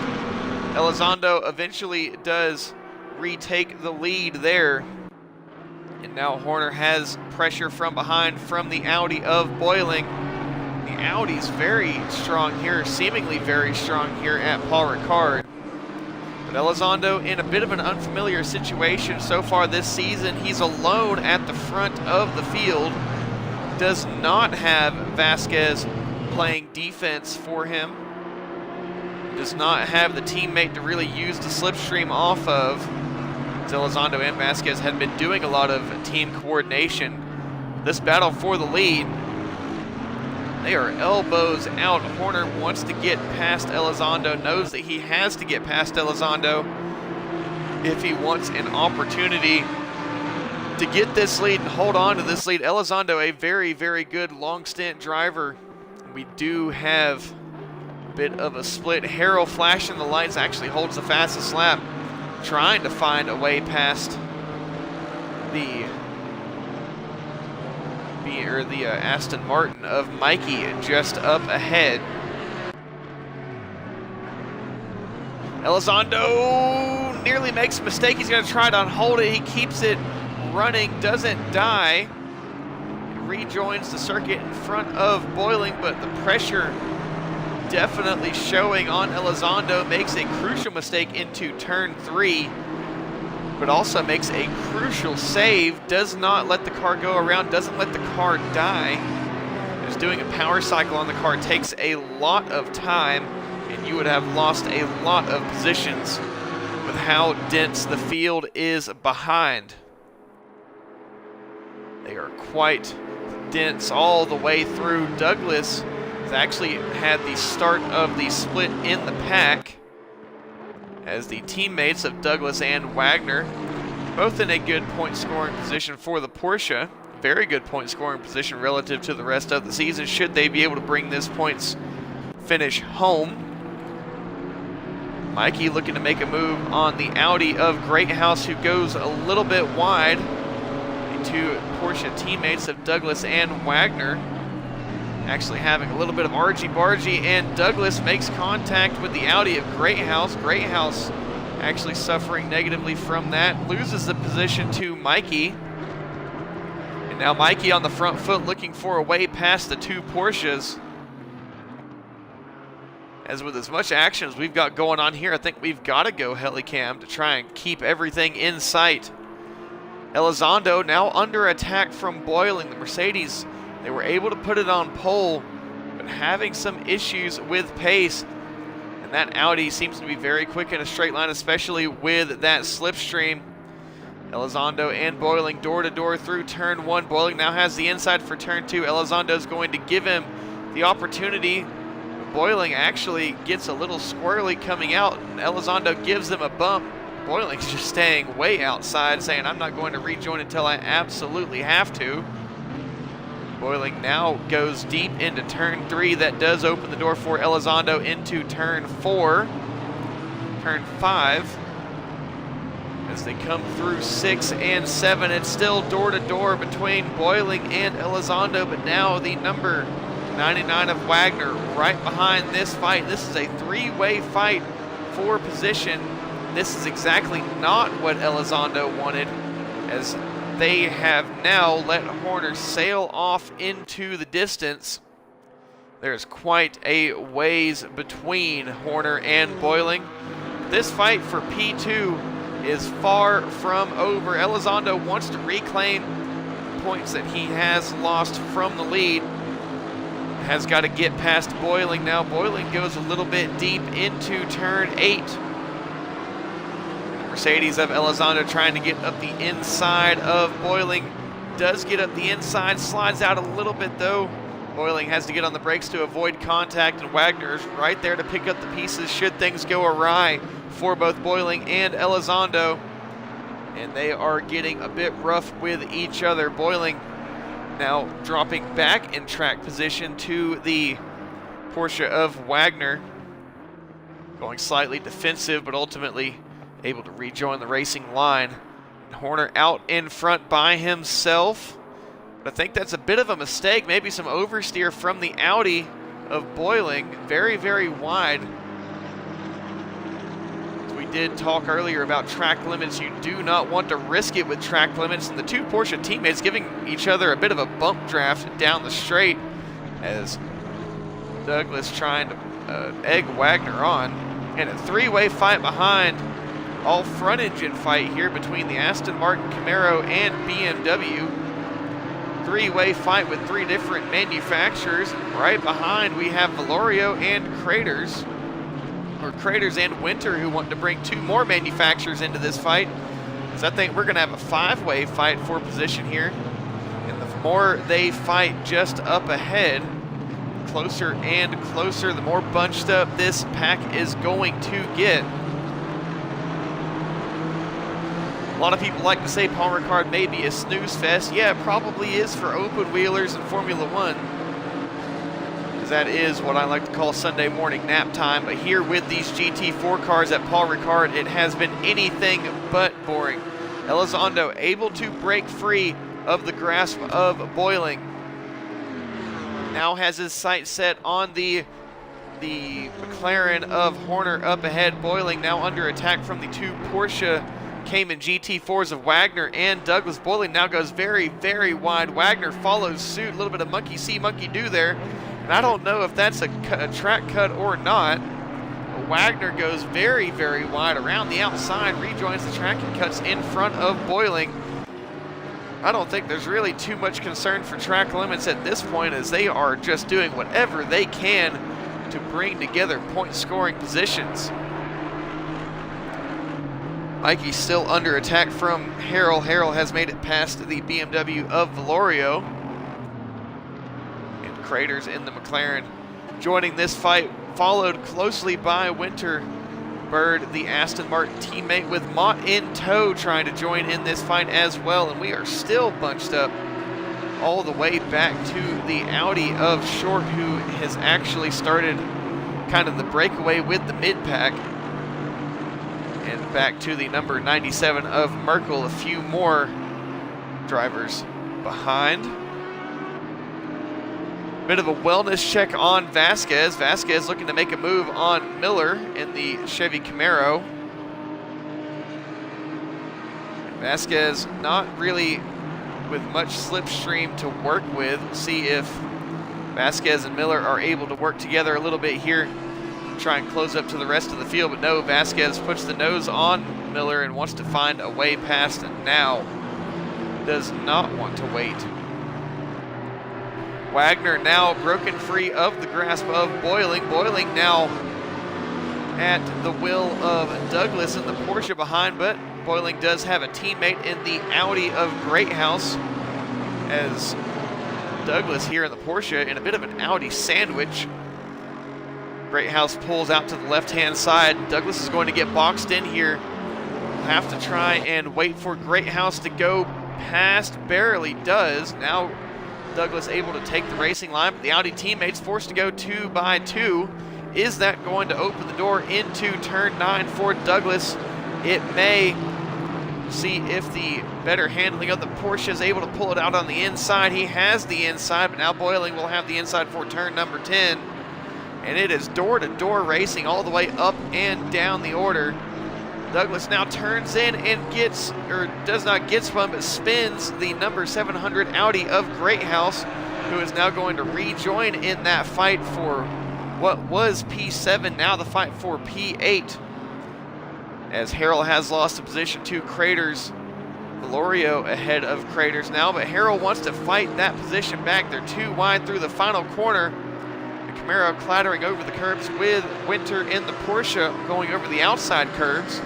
Elizondo eventually does retake the lead there. And now Horner has pressure from behind from the Audi of Boiling. The Audi's very strong here, seemingly very strong here at Paul-Ricard. But Elizondo in a bit of an unfamiliar situation so far this season. He's alone at the front of the field. Does not have Vasquez playing defense for him. Does not have the teammate to really use the slipstream off of. Elizondo and Vasquez had been doing a lot of team coordination. This battle for the lead. They are elbows out. Horner wants to get past Elizondo, knows that he has to get past Elizondo if he wants an opportunity to get this lead and hold on to this lead. Elizondo, a very, very good long stint driver. We do have a bit of a split. Harrell flashing the lights, actually holds the fastest lap, trying to find a way past the Aston Martin of Mikey just up ahead. Elizondo nearly makes a mistake. He's going to try to hold it. He keeps it running, doesn't die. Rejoins the circuit in front of Boiling, but the pressure definitely showing on Elizondo. Makes a crucial mistake into turn 3, but also makes a crucial save. Does not let the car go around, doesn't let the car die. Just doing a power cycle on the car takes a lot of time, and you would have lost a lot of positions with how dense the field is behind. They are quite dense all the way through. Douglas has actually had the start of the split in the pack, as the teammates of Douglas and Wagner, both in a good point scoring position for the Porsche. Very good point scoring position relative to the rest of the season, should they be able to bring this points finish home. Mikey looking to make a move on the Audi of Greathouse, who goes a little bit wide. The two Porsche teammates of Douglas and Wagner actually having a little bit of argy-bargy, and Douglas makes contact with the Audi of Greathouse. Greathouse actually suffering negatively from that, loses the position to Mikey. And now Mikey on the front foot looking for a way past the two Porsches. As with as much action as we've got going on here, I think we've got to go helicam to try and keep everything in sight. Elizondo now under attack from Boiling. The Mercedes, they were able to put it on pole, but having some issues with pace. And that Audi seems to be very quick in a straight line, especially with that slipstream. Elizondo and Boiling door to door through turn 1. Boiling now has the inside for turn 2. Elizondo is going to give him the opportunity. Boiling actually gets a little squirrely coming out, and Elizondo gives them a bump. Boiling's just staying way outside, saying, I'm not going to rejoin until I absolutely have to. Boiling now goes deep into turn 3. That does open the door for Elizondo into turn 4. Turn 5. As they come through 6 and 7, it's still door to door between Boiling and Elizondo, but now the number 99 of Wagner right behind this fight. This is a three-way fight for position. This is exactly not what Elizondo wanted, as they have now let Horner sail off into the distance. There's quite a ways between Horner and Boiling. This fight for P2 is far from over. Elizondo wants to reclaim points that he has lost from the lead. Has got to get past Boiling now. Boiling goes a little bit deep into turn 8. Mercedes of Elizondo trying to get up the inside of Boiling. Does get up the inside, slides out a little bit though. Boiling has to get on the brakes to avoid contact, and Wagner's right there to pick up the pieces should things go awry for both Boiling and Elizondo. And they are getting a bit rough with each other. Boiling now dropping back in track position to the Porsche of Wagner. Going slightly defensive, but ultimately able to rejoin the racing line. Horner out in front by himself. But I think that's a bit of a mistake. Maybe some oversteer from the Audi of Boiling. Very, very wide. We did talk earlier about track limits. You do not want to risk it with track limits. And the two Porsche teammates giving each other a bit of a bump draft down the straight, as Douglas trying to egg Wagner on. And a three-way fight behind all front engine fight here between the Aston Martin, Camaro, and BMW. Three-way fight with three different manufacturers. Right behind we have Valorio and Craters, or Craters and Winter, who want to bring two more manufacturers into this fight. So I think we're gonna have a five-way fight for position here. And the more they fight just up ahead, closer and closer, the more bunched up this pack is going to get. A lot of people like to say Paul-Ricard may be a snooze fest. Yeah, it probably is for open wheelers and Formula One, because that is what I like to call Sunday morning nap time. But here with these GT4 cars at Paul-Ricard, it has been anything but boring. Elizondo able to break free of the grasp of Boiling. Now has his sight set on the McLaren of Horner up ahead. Boiling now under attack from the two Porsche Cayman GT4s of Wagner and Douglas. Boiling now goes very, very wide. Wagner follows suit. A little bit of monkey see, monkey do there. And I don't know if that's a track cut or not. But Wagner goes very, very wide around the outside, rejoins the track and cuts in front of Boiling. I don't think there's really too much concern for track limits at this point, as they are just doing whatever they can to bring together point scoring positions. Mikey's still under attack from Harrell. Harrell has made it past the BMW of Valorio. And Craters in the McLaren joining this fight, followed closely by Winter Bird, the Aston Martin teammate, with Mott in tow trying to join in this fight as well. And we are still bunched up all the way back to the Audi of Short, who has actually started kind of the breakaway with the mid-pack. And back to the number 97 of Merkel, a few more drivers behind. Bit of a wellness check on Vasquez. Vasquez looking to make a move on Miller in the Chevy Camaro. Vasquez not really with much slipstream to work with. We'll see if Vasquez and Miller are able to work together a little bit here, try and close up to the rest of the field. But no, Vasquez puts the nose on Miller and wants to find a way past, and now does not want to wait. Wagner now broken free of the grasp of Boiling. Boiling now at the will of Douglas in the Porsche behind, but Boiling does have a teammate in the Audi of Greathouse, as Douglas here in the Porsche in a bit of an Audi sandwich. Greathouse pulls out to the left-hand side. Douglas is going to get boxed in here. We'll have to try and wait for Greathouse to go past. Barely does. Now Douglas able to take the racing line, but the Audi teammates forced to go 2 by 2. Is that going to open the door into turn 9 for Douglas? It may. See if the better handling of the Porsche is able to pull it out on the inside. He has the inside, but now Boiling will have the inside for turn number 10. And it is door-to-door racing all the way up and down the order. Douglas now turns in and gets, or does not get spun, but spins the number 700 Audi of Greathouse, who is now going to rejoin in that fight for what was P7, now the fight for P8. As Harrell has lost the position to Craters. Valorio ahead of Craters now, but Harrell wants to fight that position back. They're too wide through the final corner. Camaro clattering over the curbs with Winter in the Porsche going over the outside curbs.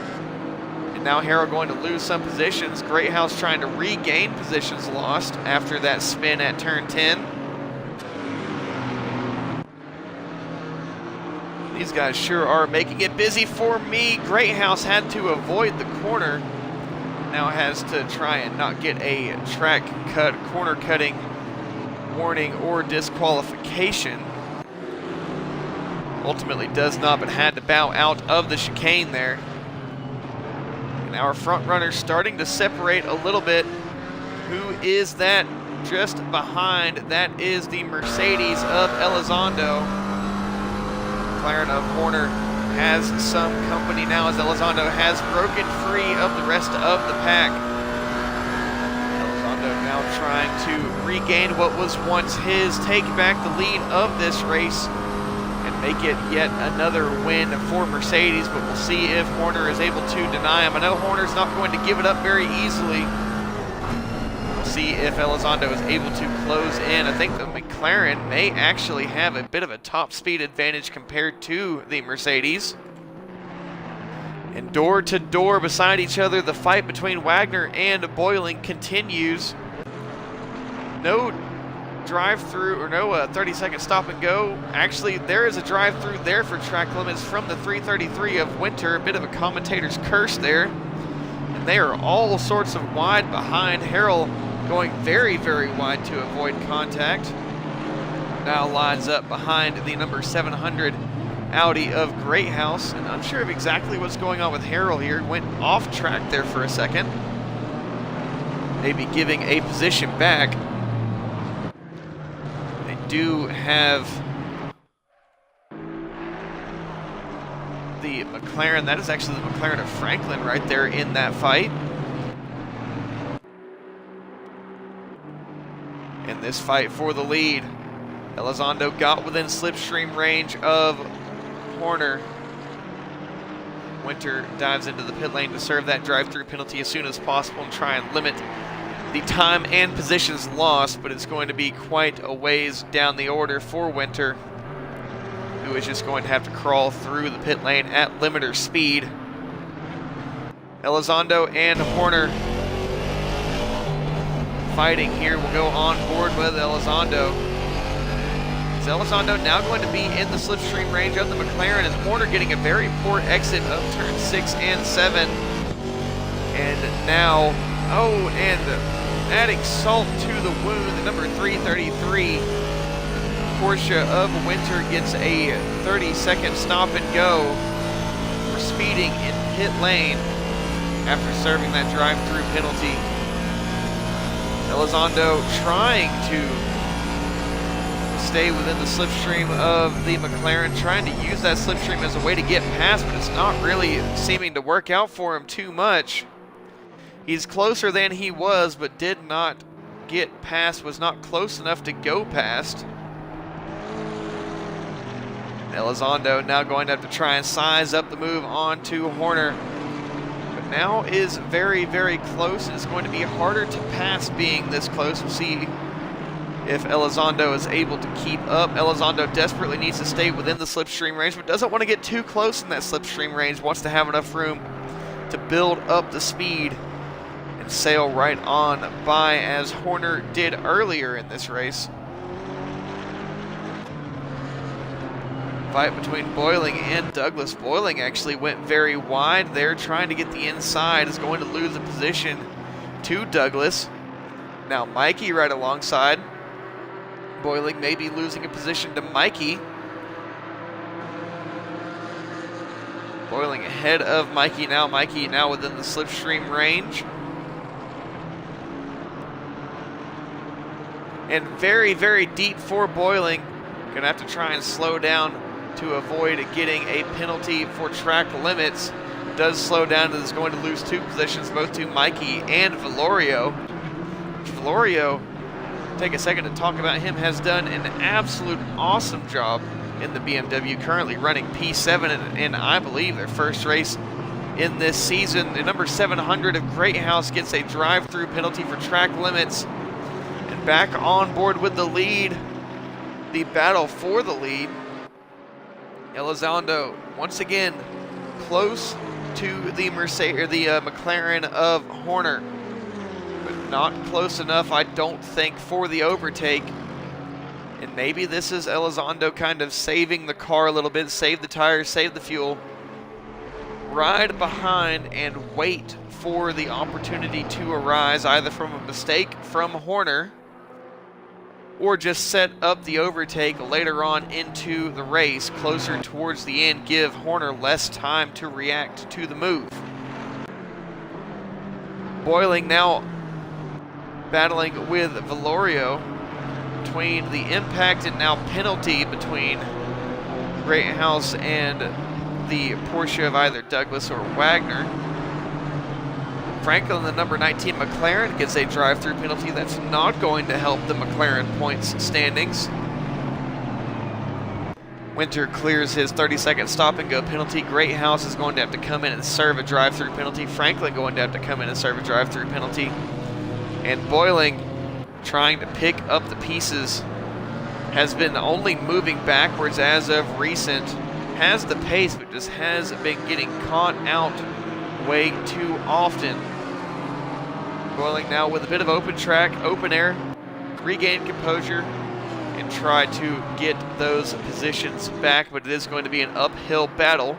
And now Harrell going to lose some positions. Greathouse trying to regain positions lost after that spin at turn 10. These guys sure are making it busy for me. Greathouse had to avoid the corner. Now has to try and not get a track cut, corner cutting warning or disqualification. Ultimately does not, but had to bow out of the chicane there. And our front runners starting to separate a little bit. Who is that just behind? That is the Mercedes of Elizondo. McLaren of Horner has some company now, as Elizondo has broken free of the rest of the pack. Elizondo now trying to regain what was once his, take back the lead of this race. and make it yet another win for Mercedes, but we'll see if Horner is able to deny him. I know Horner's not going to give it up very easily. We'll see if Elizondo is able to close in. I think the McLaren may actually have a bit of a top speed advantage compared to the Mercedes. And door to door beside each other, the fight between Wagner and Boiling continues. No drive-through, or no 30-second stop and go. Actually, there is a drive-through there for track limits from the 333 of Winter. A bit of a commentator's curse there. And they are all sorts of wide behind. Harrell going very, very wide to avoid contact. Now lines up behind the number 700 Audi of Greathouse, and I'm sure of exactly what's going on with Harrell here. Went off track there for a second. Maybe giving a position back. They do have the McLaren. That is actually the McLaren of Franklin right there in that fight. In this fight for the lead, Elizondo got within slipstream range of Horner. Winter dives into the pit lane to serve that drive-through penalty as soon as possible and try and limit the time and positions lost, but it's going to be quite a ways down the order for Winter, who is just going to have to crawl through the pit lane at limiter speed. Elizondo and Horner fighting here. We'll go on board with Elizondo. Is Elizondo now going to be in the slipstream range of the McLaren, and Horner getting a very poor exit of turn 6 and 7. And now, and adding salt to the wound, the number 333 Porsche of Winter gets a 30-second stop and go for speeding in pit lane after serving that drive-through penalty. Elizondo trying to stay within the slipstream of the McLaren, trying to use that slipstream as a way to get past, but it's not really seeming to work out for him too much. He's closer than he was, but did not get past, was not close enough to go past. Elizondo now going to have to try and size up the move on to Horner, but now is very, very close, and it's going to be harder to pass being this close. We'll see if Elizondo is able to keep up. Elizondo desperately needs to stay within the slipstream range, but doesn't want to get too close in that slipstream range. Wants to have enough room to build up the speed and sail right on by, as Horner did earlier in this race. Fight between Boiling and Douglas. Boiling actually went very wide there, trying to get the inside. Is going to lose the position to Douglas. Now Mikey right alongside. Boiling may be losing a position to Mikey. Boiling ahead of Mikey now. Mikey now within the slipstream range. And very, very deep for Boiling. Gonna have to try and slow down to avoid getting a penalty for track limits. Does slow down and is going to lose 2 positions, both to Mikey and Valorio. Valorio, take a second to talk about him, has done an absolute awesome job in the BMW, currently running P7 in I believe their first race in this season. The number 700 of Greathouse gets a drive-through penalty for track limits, and back on board with the lead, the battle for the lead. Elizondo once again close to the Mercedes, or the McLaren of Horner, but not close enough, I don't think, for the overtake. And maybe this is Elizondo kind of saving the car a little bit, save the tires, save the fuel, ride behind and wait for the opportunity to arise, either from a mistake from Horner or just set up the overtake later on into the race, closer towards the end, give Horner less time to react to the move. Boiling now battling with Valorio between the impact and now penalty between Greathouse and the Porsche of either Douglas or Wagner. Franklin, the number 19 McLaren, gets a drive-through penalty. That's not going to help the McLaren points standings. Winter clears his 30-second stop and go penalty. Greathouse is going to have to come in and serve a drive-through penalty. Franklin going to have to come in and serve a drive-through penalty. And Boiling, trying to pick up the pieces, has been only moving backwards as of recent. Has the pace, but just has been getting caught out way too often. Boiling now with a bit of open track, open air, regain composure, and try to get those positions back, but it is going to be an uphill battle.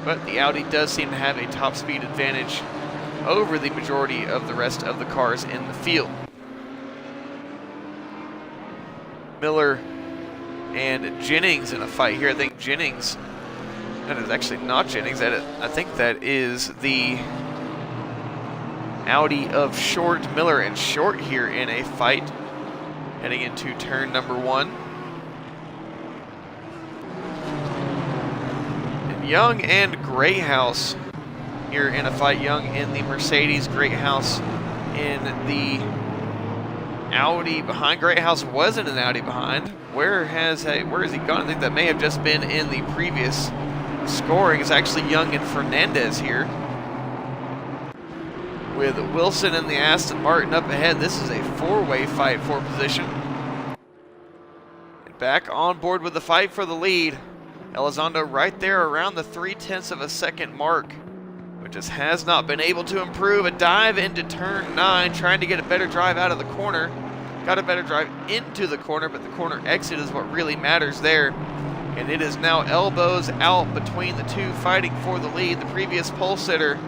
But the Audi does seem to have a top speed advantage over the majority of the rest of the cars in the field. Miller and Jennings in a fight here. I think Jennings, that is actually not Jennings, I think that is the Audi of Short. Miller and Short here in a fight, heading into turn number 1. And Young and Greathouse here in a fight. Young in the Mercedes, Greathouse in the Audi behind. Greathouse wasn't an Audi behind. Where has he gone? I think that may have just been in the previous scoring. It's actually Young and Fernandez here, with Wilson and the Aston Martin up ahead. This is a 4-way fight for position. And back on board with the fight for the lead. Elizondo right there around the 0.3 of a second mark, but just has not been able to improve. A dive into turn 9, trying to get a better drive out of the corner. Got a better drive into the corner, but the corner exit is what really matters there. And it is now elbows out between the two, fighting for the lead. The previous pole sitter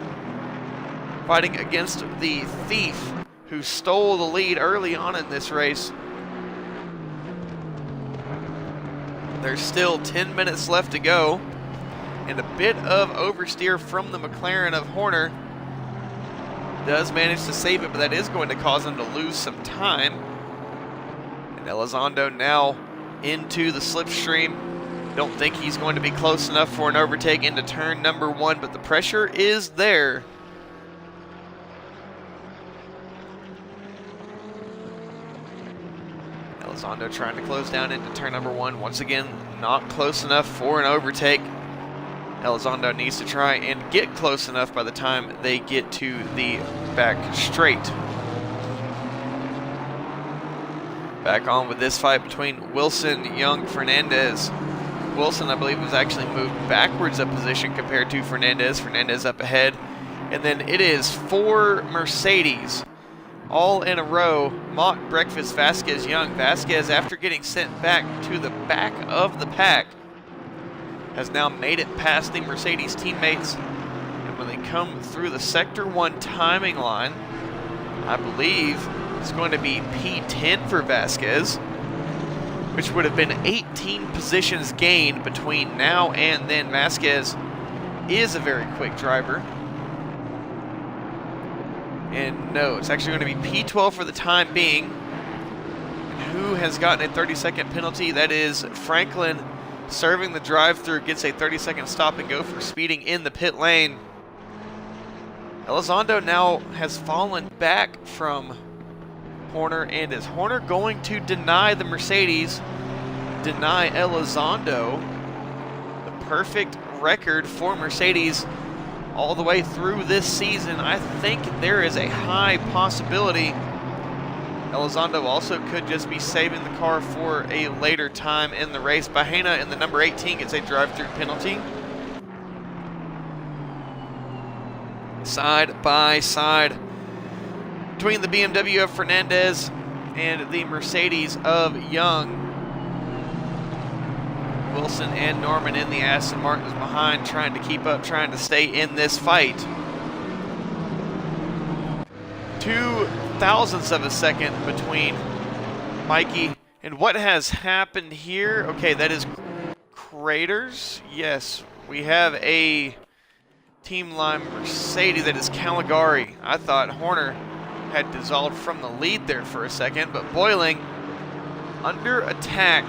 fighting against the thief who stole the lead early on in this race. There's still 10 minutes left to go, and a bit of oversteer from the McLaren of Horner does manage to save it, but that is going to cause him to lose some time. And Elizondo now into the slipstream. Don't think he's going to be close enough for an overtake into turn number 1, but the pressure is there. Elizondo trying to close down into turn number 1. Once again, not close enough for an overtake. Elizondo needs to try and get close enough by the time they get to the back straight. Back on with this fight between Wilson, Young, Fernandez. Wilson, I believe, was actually moved backwards a position compared to Fernandez. Fernandez up ahead. And then it is 4 Mercedes all in a row. Mott, Breakfast, Vasquez, Young. Vasquez, after getting sent back to the back of the pack, has now made it past the Mercedes teammates. And when they come through the Sector 1 timing line, I believe it's going to be P10 for Vasquez, which would have been 18 positions gained between now and then. Vasquez is a very quick driver. And no, it's actually going to be P12 for the time being. And who has gotten a 30-second penalty? That is Franklin, serving the drive-through, gets a 30-second stop and go for speeding in the pit lane. Elizondo now has fallen back from Horner, and is Horner going to deny the Mercedes, deny Elizondo the perfect record for Mercedes all the way through this season? I think there is a high possibility Elizondo also could just be saving the car for a later time in the race. Bahena in the number 18 gets a drive-through penalty. Side by side between the BMW of Fernandez and the Mercedes of Young. Wilson and Norman in the Aston Martins behind, trying to keep up, trying to stay in this fight. 0.02 of a second between Mikey. And what has happened here? Okay, that is Craters. Yes, we have a Team Lime Mercedes. That is Caligari. I thought Horner had dissolved from the lead there for a second, but Boiling under attack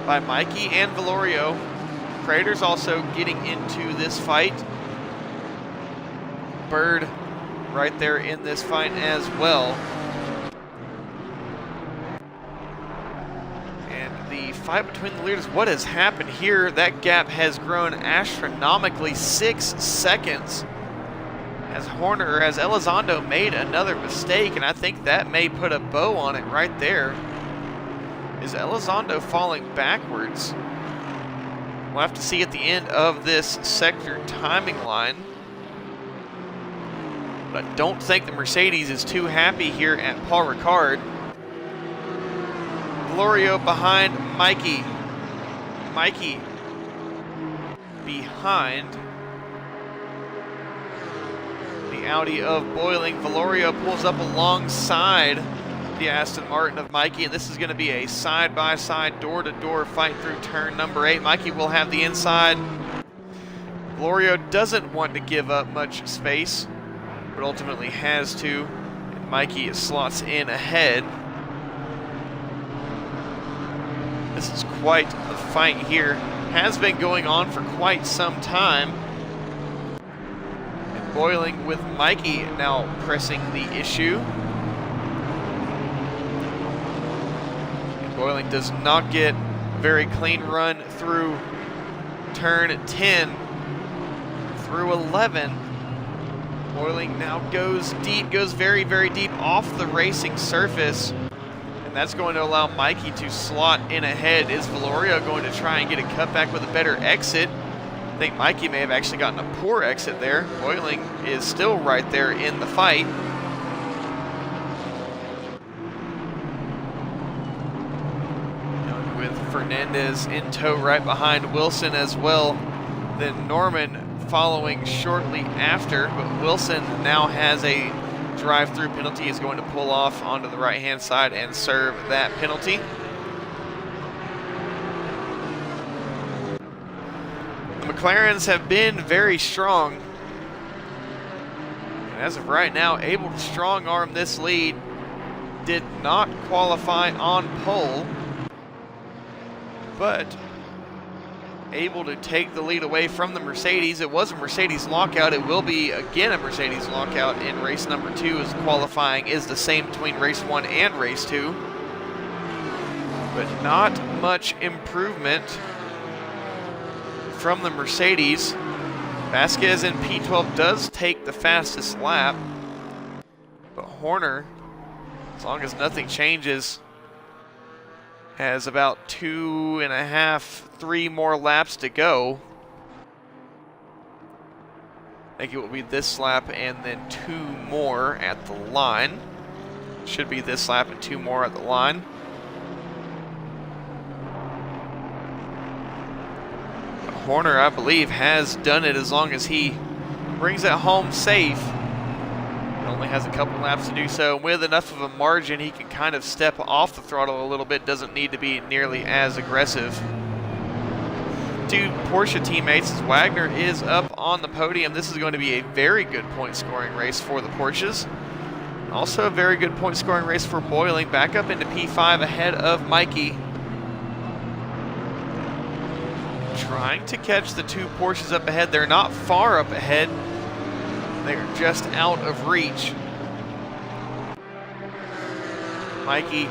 by Mikey and Valorio. Craters also getting into this fight. Bird right there in this fight as well. And the the fight between the leaders. What has happened here? That gap has grown astronomically, 6 seconds. As Elizondo made another mistake, and I think that may put a bow on it right there. Is Elizondo falling backwards? We'll have to see at the end of this sector timing line. But I don't think the Mercedes is too happy here at Paul-Ricard. Valerio behind Mikey. Mikey behind the Audi of Boiling. Valerio pulls up alongside the Aston Martin of Mikey, and this is going to be a side-by-side, door-to-door fight through turn number 8. Mikey will have the inside. Valerio doesn't want to give up much space, but ultimately has to. And Mikey slots in ahead. This is quite a fight here. Has been going on for quite some time. And Boiling with Mikey now pressing the issue. Boiling does not get a very clean run through turn 10 through 11. Boiling now goes deep, goes very, very deep off the racing surface. And that's going to allow Mikey to slot in ahead. Is Valerio going to try and get a cutback with a better exit? I think Mikey may have actually gotten a poor exit there. Boiling is still right there in the fight. Fernandez in tow right behind Wilson as well. Then Norman following shortly after, but Wilson now has a drive-through penalty. He's going to pull off onto the right-hand side and serve that penalty. The McLarens have been very strong. And as of right now, able to strong-arm this lead. Did not qualify on pole, but able to take the lead away from the Mercedes. It was a Mercedes lockout. It will be again a Mercedes lockout in race number 2, as qualifying is the same between race 1 and race 2. But not much improvement from the Mercedes. Vasquez in P12 does take the fastest lap, but Horner, as long as nothing changes, has about 2.5, 3 more laps to go. I think it will be this lap and then 2 more at the line. Should be this lap and 2 more at the line. But Horner, I believe, has done it as long as he brings it home safe. Only has a couple laps to do so. With enough of a margin, he can kind of step off the throttle a little bit. Doesn't need to be nearly as aggressive. 2 Porsche teammates as Wagner is up on the podium. This is going to be a very good point scoring race for the Porsches. Also a very good point scoring race for Boiling. Back up into P5 ahead of Mikey. Trying to catch the 2 Porsches up ahead. They're not far up ahead. They're just out of reach. Mikey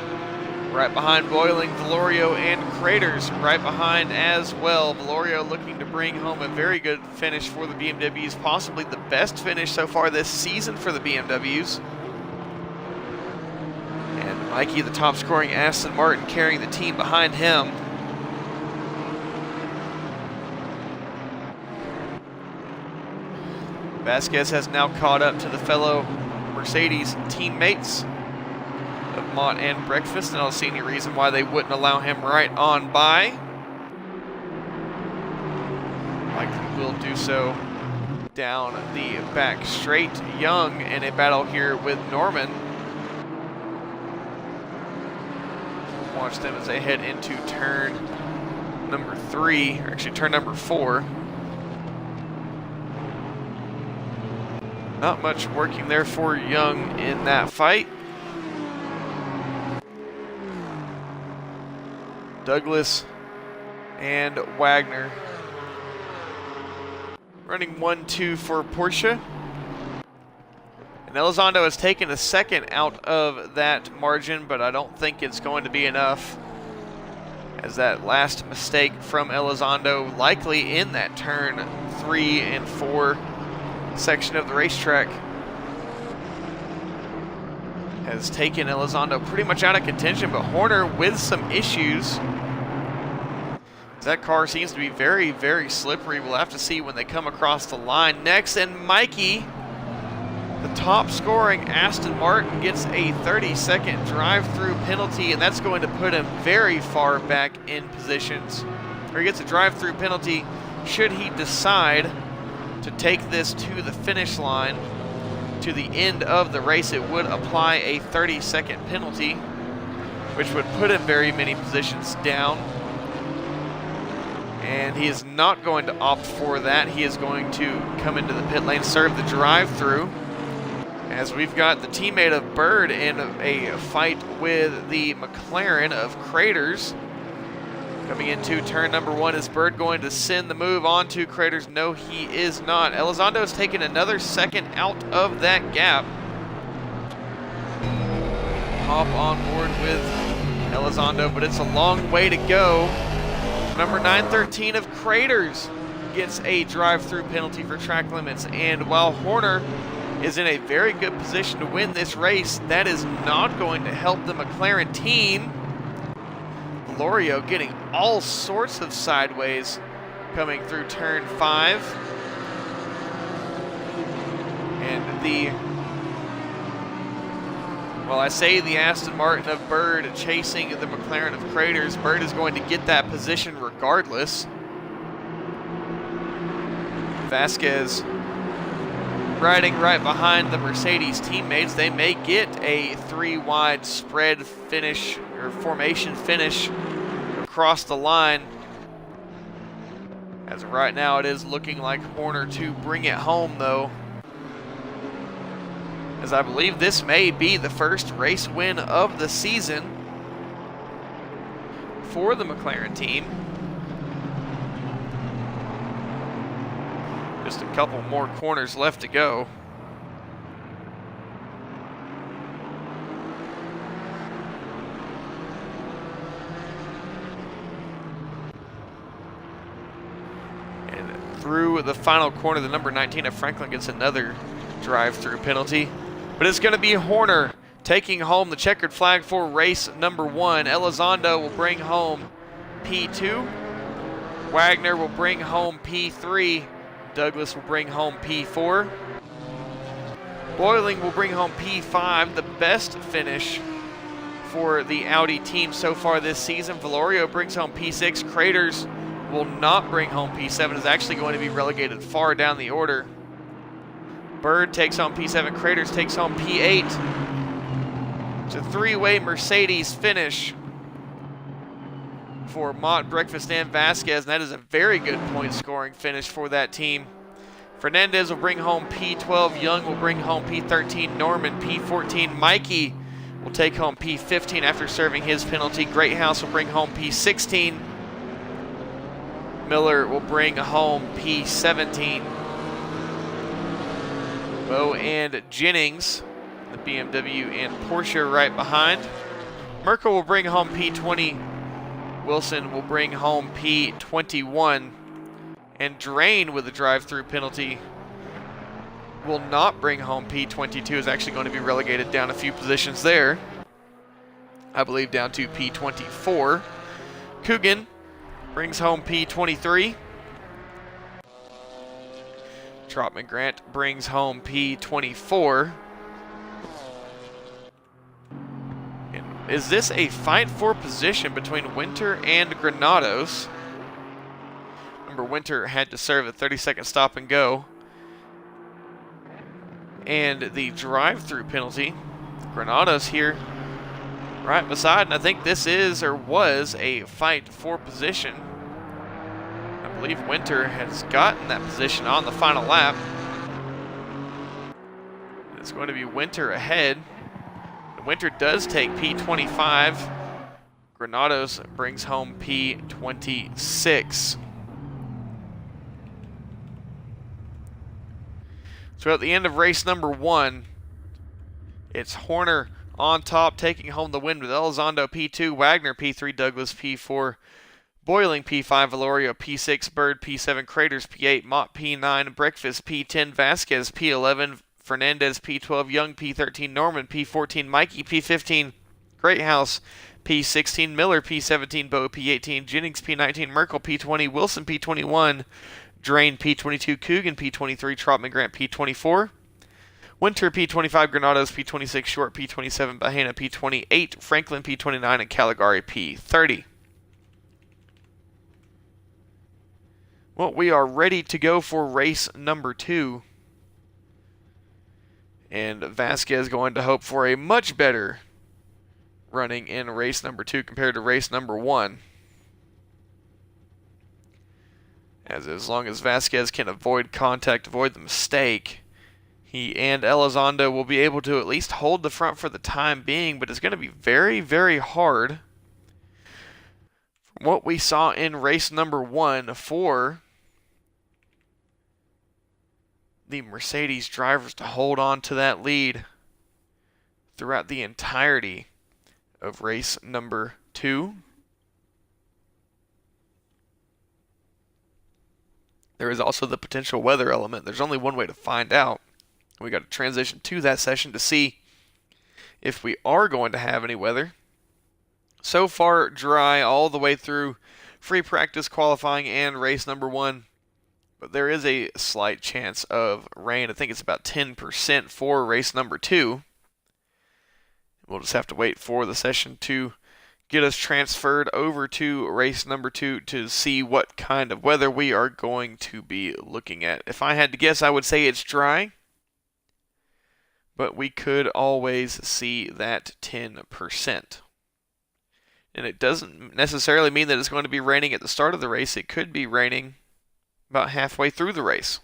right behind Boiling. Valerio and Craters right behind as well. Valerio looking to bring home a very good finish for the BMWs, possibly the best finish so far this season for the BMWs. And Mikey, the top scoring Aston Martin, carrying the team behind him. Vasquez has now caught up to the fellow Mercedes teammates of Mott and Breakfast, and I don't see any reason why they wouldn't allow him right on by. Likely will do so down the back straight. Young in a battle here with Norman. Watch them as they head into turn number 3, or actually turn number 4. Not much working there for Young in that fight. Douglas and Wagner running 1-2 for Porsche. And Elizondo has taken a second out of that margin, but I don't think it's going to be enough, as that last mistake from Elizondo, likely in that turn 3 and 4 section of the racetrack, has taken Elizondo pretty much out of contention, but Horner with some issues. That car seems to be very, very slippery. We'll have to see when they come across the line next. And Mikey, the top scoring Aston Martin, gets a 30-second drive-through penalty, and that's going to put him very far back in positions. Or he gets a drive-through penalty should he decide to take this to the finish line. To the end of the race, it would apply a 30-second penalty, which would put him very many positions down. And he is not going to opt for that. He is going to come into the pit lane, serve the drive-through, as we've got the teammate of Bird in a fight with the McLaren of Craters. Coming into turn number 1, is Bird going to send the move on to Craters? No, he is not. Elizondo has taken another second out of that gap. Hop on board with Elizondo, but it's a long way to go. Number 913 of Craters gets a drive-through penalty for track limits, and while Horner is in a very good position to win this race, that is not going to help the McLaren team. Valorio getting all sorts of sideways coming through turn 5. And I say the Aston Martin of Bird chasing the McLaren of Craters. Bird is going to get that position regardless. Vasquez riding right behind the Mercedes teammates. They may get a 3-wide spread finish or formation finish across the line. As of right now, it is looking like Horner to bring it home though, as I believe this may be the first race win of the season for the McLaren team. Just a couple more corners left to go. And through the final corner, the number 19 of Franklin gets another drive-through penalty. But it's going to be Horner taking home the checkered flag for race number 1. Elizondo will bring home P2. Wagner will bring home P3. Douglas will bring home P4. Boiling will bring home P5, the best finish for the Audi team so far this season. Valorio brings home P6. Craters will not bring home P7, is actually going to be relegated far down the order. Bird takes home P7, Craters takes home P8. It's a 3-way Mercedes finish for Mott, Breakfast, and Vasquez, and that is a very good point-scoring finish for that team. Fernandez will bring home P12, Young will bring home P13, Norman P14, Mikey will take home P15 after serving his penalty. Greathouse will bring home P16. Miller will bring home P17. Bowe and Jennings, the BMW and Porsche right behind. Merkel will bring home P20. Wilson will bring home P21. And Drain with a drive-through penalty will not bring home P22, is actually going to be relegated down a few positions there. I believe down to P24. Coogan brings home P23. Trotman Grant brings home P24. And is this a fight for position between Winter and Granados? Remember, Winter had to serve a 30-second stop and go. And the drive-through penalty, Granados here right beside, and I think this is or was a fight for position. I believe Winter has gotten that position on the final lap. It's going to be Winter ahead. Winter does take P25. Granados brings home P26. So at the end of race number 1, it's Horner On top, taking home the win with Elizondo P2, Wagner P3, Douglas P4, Boiling P5, Valorio P6, Bird P7, Craters P8, Mott P9, Breakfast P10, Vasquez P11, Fernandez P12, Young P13, Norman P14, Mikey P15, Greathouse P16, Miller P17, Bo P18, Jennings P19, Merkel P20, Wilson P21, Drain P22, Coogan P23, Trotman Grant P24, Winter P25, Granados P26, Short P27, Bahena P28, Franklin P29, and Caligari P30. Well, we are ready to go for race number 2. And Vasquez going to hope for a much better running in race number 2 compared to race number 1. As long as Vasquez can avoid contact, avoid the mistake, he and Elizondo will be able to at least hold the front for the time being, but it's going to be very, very hard from what we saw in race number 1 for the Mercedes drivers to hold on to that lead throughout the entirety of race number 2. There is also the potential weather element. There's only one way to find out. We got to transition to that session to see if we are going to have any weather. So far, dry all the way through free practice, qualifying, and race number 1. But there is a slight chance of rain. I think it's about 10% for race number 2. We'll just have to wait for the session to get us transferred over to race number 2 to see what kind of weather we are going to be looking at. If I had to guess, I would say it's dry, but we could always see that 10%. And it doesn't necessarily mean that it's going to be raining at the start of the race. It could be raining about halfway through the race.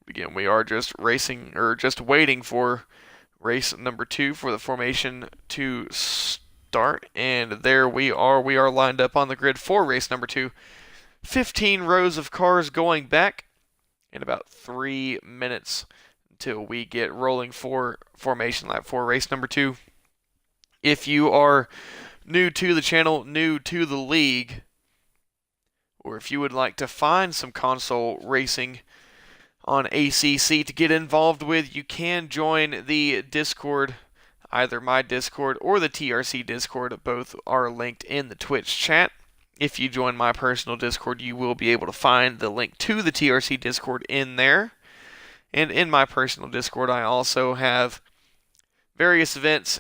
Again, we are just waiting for race number 2 for the formation to start. And there we are. We are lined up on the grid for race number 2. 15 rows of cars going back in about 3 minutes until we get rolling for formation lap for race number 2. If you are new to the channel, new to the league, or if you would like to find some console racing on ACC to get involved with, you can join the Discord, either my Discord or the TRC Discord. Both are linked in the Twitch chat. If you join my personal Discord, you will be able to find the link to the TRC Discord in there. And in my personal Discord, I also have various events,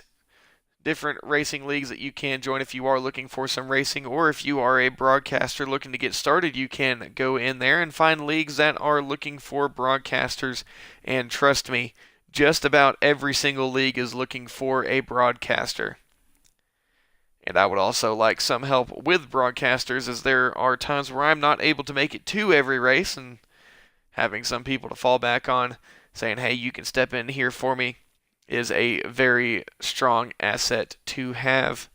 different racing leagues that you can join if you are looking for some racing, or if you are a broadcaster looking to get started, you can go in there and find leagues that are looking for broadcasters. And trust me, just about every single league is looking for a broadcaster. And I would also like some help with broadcasters, as there are times where I'm not able to make it to every race, and having some people to fall back on, saying, hey, you can step in here for me, is a very strong asset to have.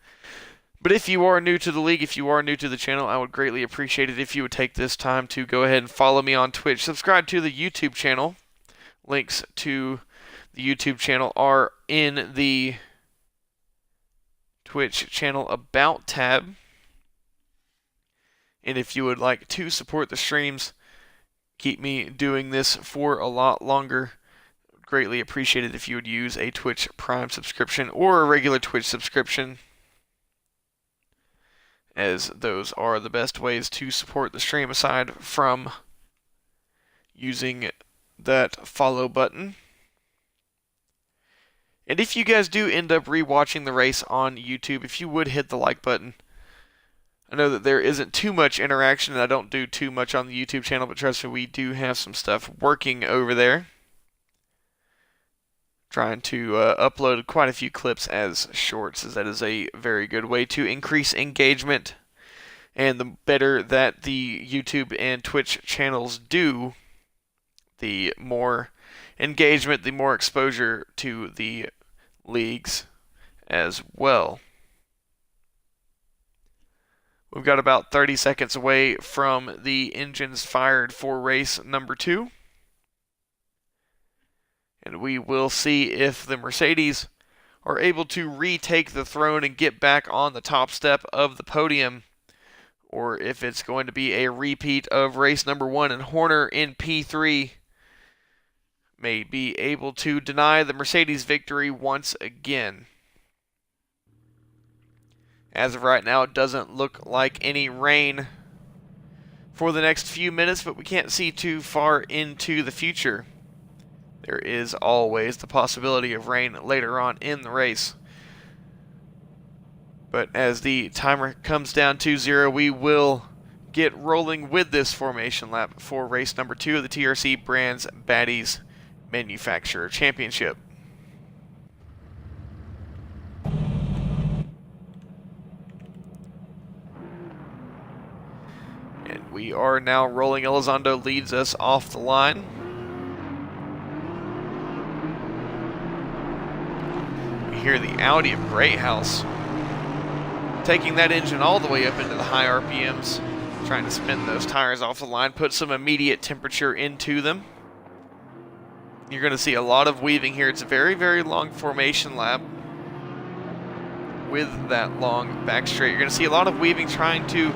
But if you are new to the league, if you are new to the channel, I would greatly appreciate it if you would take this time to go ahead and follow me on Twitch. Subscribe to the YouTube channel. Links to the YouTube channel are in the Twitch channel About tab. And if you would like to support the streams, keep me doing this for a lot longer, greatly appreciate it if you would use a Twitch Prime subscription or a regular Twitch subscription, as those are the best ways to support the stream aside from using that follow button. And if you guys do end up rewatching the race on YouTube, if you would hit the like button. I know that there isn't too much interaction, and I don't do too much on the YouTube channel, but trust me, we do have some stuff working over there. Trying to upload quite a few clips as shorts, as that is a very good way to increase engagement. And the better that the YouTube and Twitch channels do, the more engagement, the more exposure to the leagues as well. We've got about 30 seconds away from the engines fired for race number 2. And we will see if the Mercedes are able to retake the throne and get back on the top step of the podium, or if it's going to be a repeat of race number 1 and Horner in P3 may be able to deny the Mercedes victory once again. As of right now, it doesn't look like any rain for the next few minutes, but we can't see too far into the future. There is always the possibility of rain later on in the race. But as the timer comes down to 0, we will get rolling with this formation lap for race number 2 of the TRC Brands Baddies Manufacturer Championship. And we are now rolling. Elizondo leads us off the line. We hear the Audi of Greathouse taking that engine all the way up into the high RPMs, trying to spin those tires off the line, put some immediate temperature into them. You're going to see a lot of weaving here. It's a very, very long formation lap with that long back straight. You're going to see a lot of weaving trying to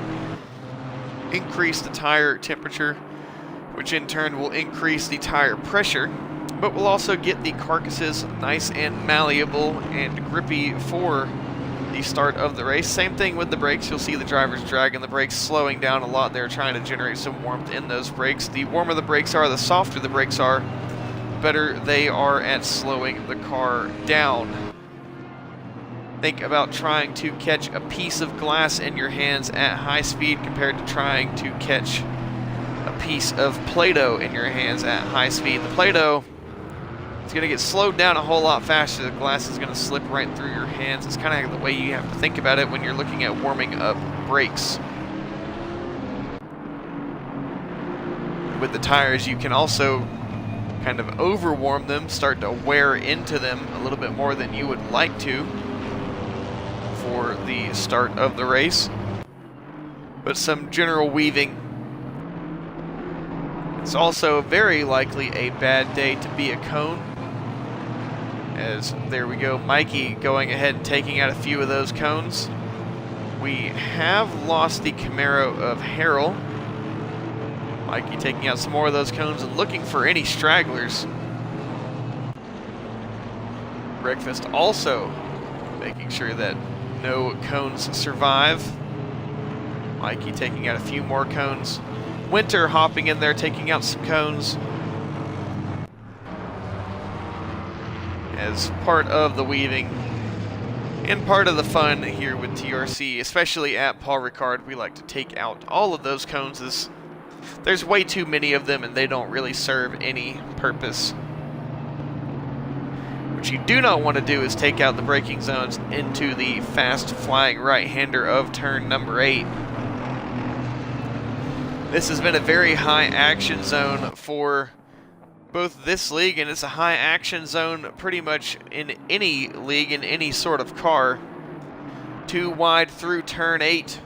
increase the tire temperature, which in turn will increase the tire pressure, but will also get the carcasses nice and malleable and grippy for the start of the race. Same thing with the brakes. You'll see the drivers dragging the brakes, slowing down a lot. They're trying to generate some warmth in those brakes. The warmer the brakes are, the softer the brakes are, better they are at slowing the car down. Think about trying to catch a piece of glass in your hands at high speed compared to trying to catch a piece of Play-Doh in your hands at high speed. The Play-Doh is going to get slowed down a whole lot faster. The glass is going to slip right through your hands. It's kind of the way you have to think about it when you're looking at warming up brakes. With the tires, you can also kind of overwarm them, start to wear into them a little bit more than you would like to for the start of the race. But some general weaving. It's also very likely a bad day to be a cone, as there we go, Mikey going ahead and taking out a few of those cones. We have lost the Camaro of Harrell. Mikey taking out some more of those cones and looking for any stragglers. Breakfast also making sure that no cones survive. Mikey taking out a few more cones. Winter hopping in there, taking out some cones. As part of the weaving and part of the fun here with TRC, especially at Paul-Ricard, we like to take out all of those cones. As there's way too many of them and they don't really serve any purpose. What you do not want to do is take out the braking zones into the fast flying right-hander of turn number 8. This has been a very high action zone for both this league, and it's a high action zone pretty much in any league, in any sort of car. Too wide through turn 8.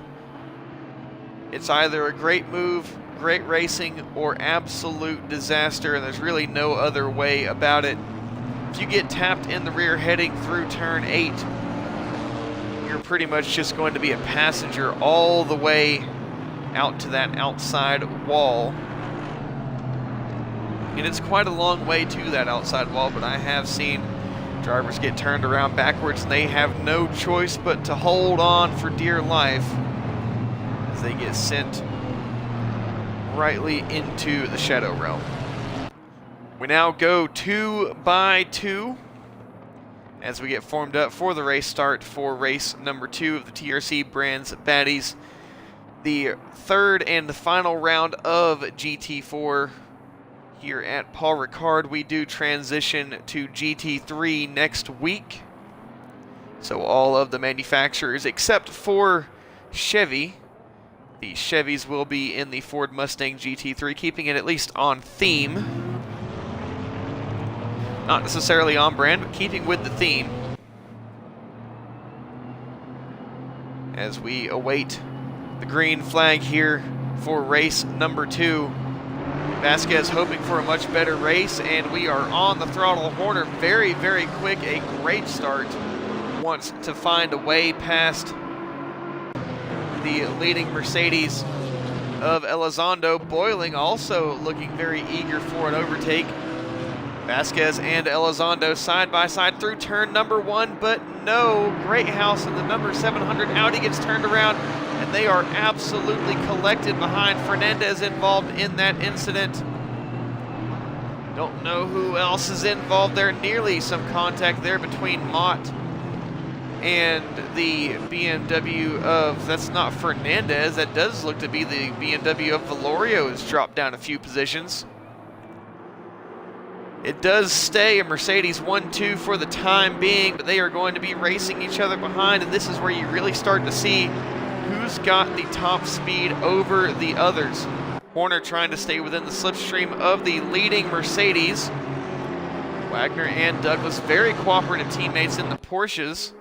It's either a great move, great racing, or absolute disaster, and there's really no other way about it. If you get tapped in the rear heading through turn 8, you're pretty much just going to be a passenger all the way out to that outside wall. And it's quite a long way to that outside wall, but I have seen drivers get turned around backwards and they have no choice but to hold on for dear life as they get sent rightly into the shadow realm. We now go 2 by 2 as we get formed up for the race start for race number 2 of the TRC Brands Baddies. The third and the final round of GT4 here at Paul-Ricard. We do transition to GT3 next week. So all of the manufacturers except for Chevy. The Chevys will be in the Ford Mustang GT3, keeping it at least on theme. Not necessarily on brand, but keeping with the theme. As we await the green flag here for race number 2. Vasquez hoping for a much better race, and we are on the throttle. Horner very, very quick, a great start. Wants to find a way past the leading Mercedes of Elizondo. Boiling also looking very eager for an overtake. Vasquez and Elizondo side by side through turn number 1, but no, Great House and the number 700 Audi gets turned around, and they are absolutely collected behind Fernandez involved in that incident. Don't know who else is involved there. Nearly some contact there between Mott and the BMW of, that's not Fernandez, that does look to be the BMW of Valorio, has dropped down a few positions. It does stay a Mercedes 1-2 for the time being, but they are going to be racing each other behind, and this is where you really start to see who's got the top speed over the others. Horner trying to stay within the slipstream of the leading Mercedes. Wagner and Douglas very cooperative teammates in the Porsches,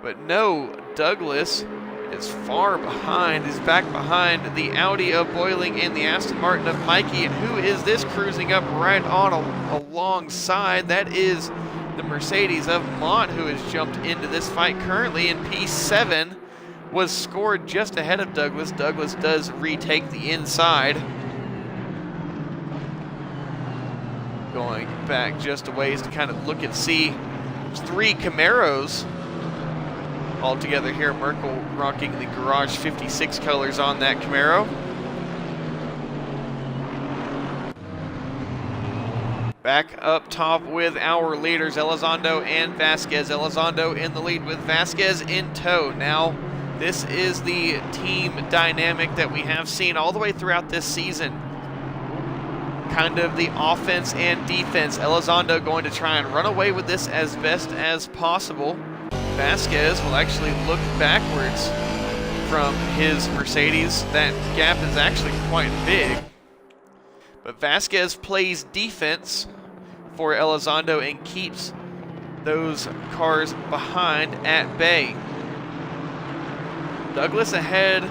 but no, Douglas is far behind, is back behind the Audi of Boiling and the Aston Martin of Mikey. And who is this cruising up right on alongside? That is the Mercedes of Mott, who has jumped into this fight currently in P7, was scored just ahead of Douglas. Douglas does retake the inside. Going back just a ways to kind of look and see. There's 3 Camaros all together here. Merkel rocking the Garage 56 colors on that Camaro. Back up top with our leaders, Elizondo and Vasquez. Elizondo in the lead with Vasquez in tow. Now, this is the team dynamic that we have seen all the way throughout this season. Kind of the offense and defense. Elizondo going to try and run away with this as best as possible. Vasquez will actually look backwards from his Mercedes. That gap is actually quite big. But Vasquez plays defense for Elizondo and keeps those cars behind at bay. Douglas ahead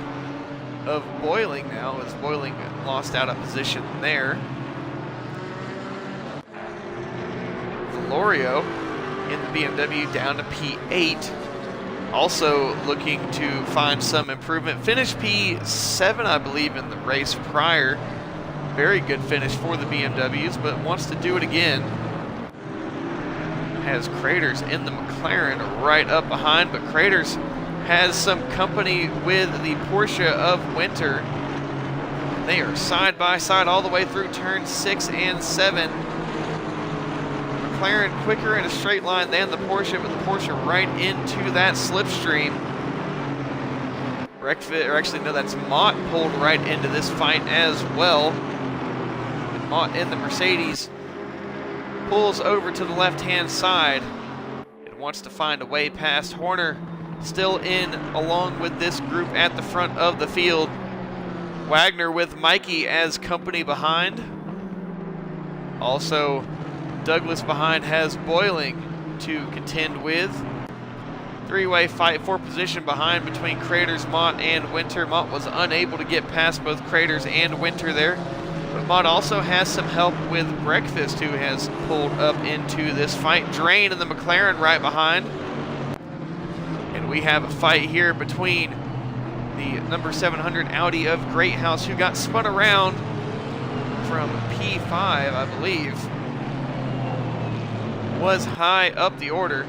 of Boiling now, as Boiling lost out of position there. Valorio in the BMW down to P8. Also looking to find some improvement. Finished P7, I believe, in the race prior. Very good finish for the BMWs, but wants to do it again. Has Craters in the McLaren right up behind, but Craters has some company with the Porsche of Winter. They are side by side all the way through turn 6 and 7. McLaren quicker in a straight line than the Porsche, but the Porsche right into that slipstream. Or actually, no, that's Mott pulled right into this fight as well. And Mott in the Mercedes pulls over to the left-hand side and wants to find a way past. Horner still in along with this group at the front of the field. Wagner with Mikey as company behind. Also, Douglas behind has Boiling to contend with. 3-way fight for position behind between Craters, Mott, and Winter. Mott was unable to get past both Craters and Winter there. But Mott also has some help with Breakfast, who has pulled up into this fight. Drain in the McLaren right behind. And we have a fight here between the number 700 Audi of Great House, who got spun around from P5, I believe. Was high up the order,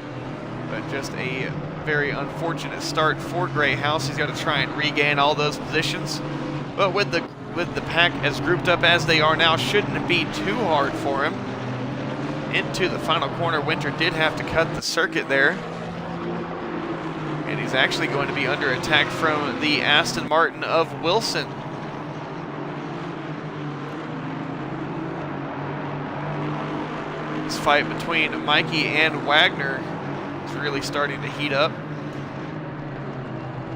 but just a very unfortunate start for Grey House. He's got to try and regain all those positions, but with the pack as grouped up as they are now, shouldn't be too hard for him. Into the final corner, Winter did have to cut the circuit there, and he's actually going to be under attack from the Aston Martin of Wilson. This fight between Mikey and Wagner is really starting to heat up.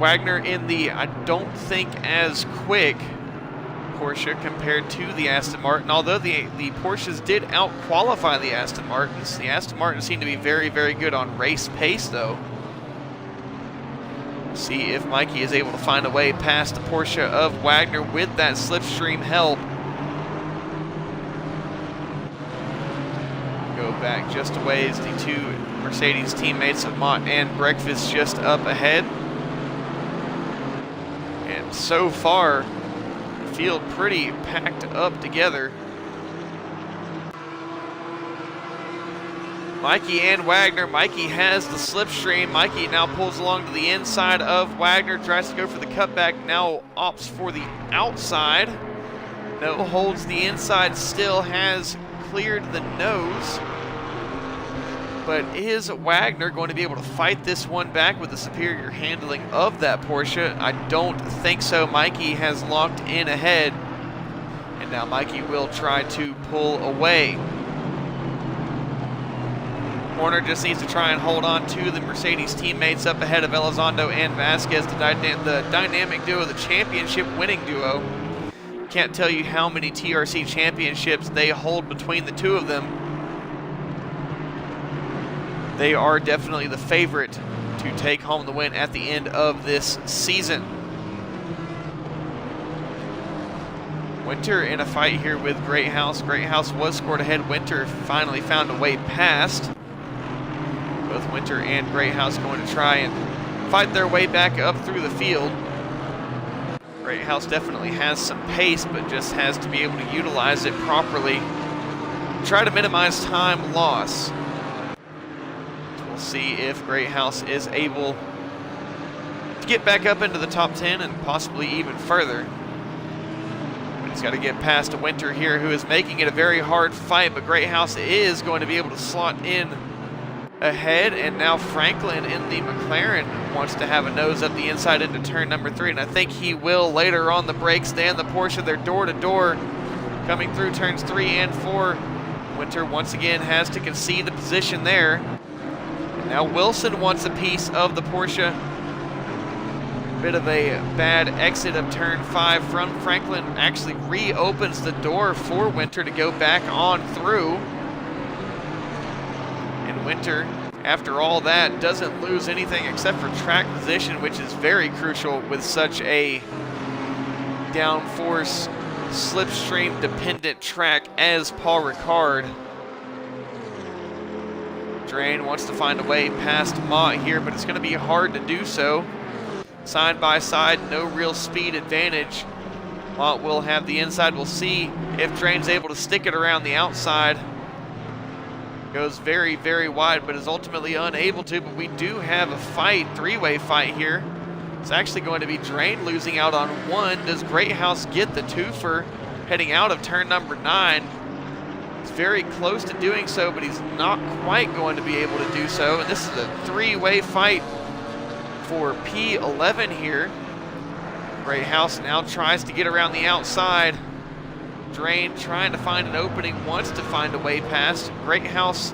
Wagner in the, I don't think as quick Porsche compared to the Aston Martin, although the Porsches did out-qualify the Aston Martins. The Aston Martins seem to be very, very good on race pace, though. See if Mikey is able to find a way past the Porsche of Wagner with that slipstream help. back just a ways. The two Mercedes teammates of Mott and Breakfast just up ahead. And so far, the field pretty packed up together. Mikey and Wagner. Mikey has the slipstream. Mikey now pulls along to the inside of Wagner, tries to go for the cutback, now opts for the outside. No, holds the inside, still has cleared the nose. But is Wagner going to be able to fight this one back with the superior handling of that Porsche? I don't think so. Mikey has locked in ahead, and now Mikey will try to pull away. Horner just needs to try and hold on to the Mercedes teammates up ahead of Elizondo and Vasquez, the dynamic duo, the championship winning duo. Can't tell you how many TRC championships they hold between the two of them. They are definitely the favorite to take home the win at the end of this season. Winter in a fight here with Greathouse. Greathouse was scored ahead. Winter finally found a way past. Both Winter and Greathouse going to try and fight their way back up through the field. Greathouse definitely has some pace, but just has to be able to utilize it properly. Try to minimize time loss. We'll see if Greathouse is able to get back up into the top 10 and possibly even further. But he's got to get past a Winter here, who is making it a very hard fight, but Greathouse is going to be able to slot in ahead, and now Franklin in the McLaren wants to have a nose up the inside into turn number 3, and I think he will later on the brakes. And the Porsche, they're door to door coming through turns 3 and 4. Winter once again has to concede the position there. And now Wilson wants a piece of the Porsche. Bit of a bad exit of turn 5 from Franklin. Actually reopens the door for Winter to go back on through. And Winter, after all that, doesn't lose anything except for track position, which is very crucial with such a downforce, slipstream dependent track as Paul-Ricard. Drain wants to find a way past Mott here, but it's going to be hard to do so. Side by side, no real speed advantage. Mott will have the inside. We'll see if Drain's able to stick it around the outside. Goes very, very wide, but is ultimately unable to. But we do have a fight, three-way fight here. It's actually going to be Drain losing out on one. Does Greathouse get the twofer heading out of turn number 9? He's very close to doing so, but he's not quite going to be able to do so. And this is a three-way fight for P11 here. Greathouse now tries to get around the outside. Drain trying to find an opening, wants to find a way past. Greathouse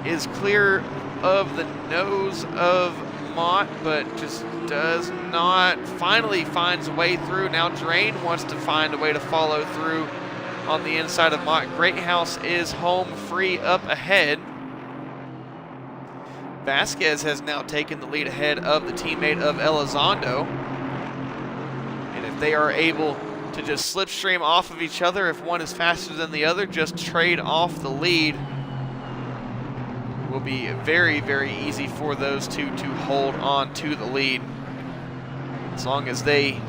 is clear of the nose of Mott, but just does not. Finally finds a way through. Now Drain wants to find a way to follow through on the inside of Mott. Greathouse is home free up ahead. Vasquez has now taken the lead ahead of the teammate of Elizondo. And if they are able to just slipstream off of each other, if one is faster than the other, just trade off the lead, it will be very, very easy for those two to hold on to the lead. As long as they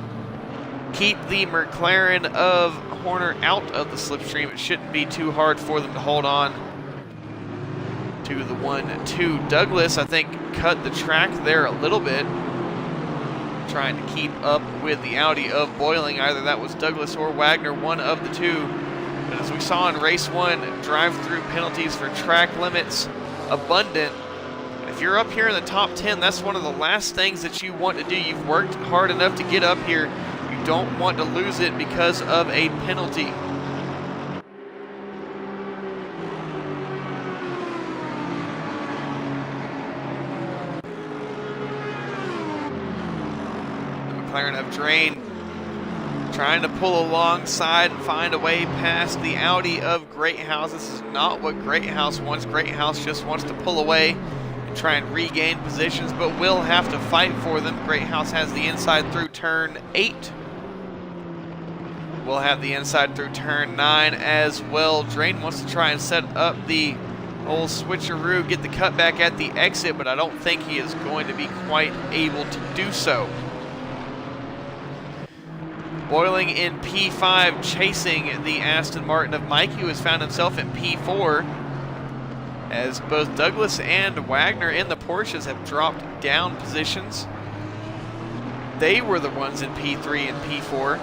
keep the McLaren of Horner out of the slipstream, it shouldn't be too hard for them to hold on to the 1-2. Douglas, I think, cut the track there a little bit, trying to keep up with the Audi of Boiling. Either that was Douglas or Wagner, one of the two. But as we saw in race 1, drive-through penalties for track limits abundant. And if you're up here in the top 10, that's one of the last things that you want to do. You've worked hard enough to get up here. You don't want to lose it because of a penalty. McLaren of Drain trying to pull alongside and find a way past the Audi of Greathouse. This is not what Greathouse wants. Greathouse just wants to pull away and try and regain positions, but will have to fight for them. Greathouse has the inside through turn 8. Will have the inside through turn 9 as well. Drain wants to try and set up the old switcheroo, get the cutback at the exit, but I don't think he is going to be quite able to do so. Boiling in P5, chasing the Aston Martin of Mikey, who has found himself in P4, as both Douglas and Wagner in the Porsches have dropped down positions. They were the ones in P3 and P4.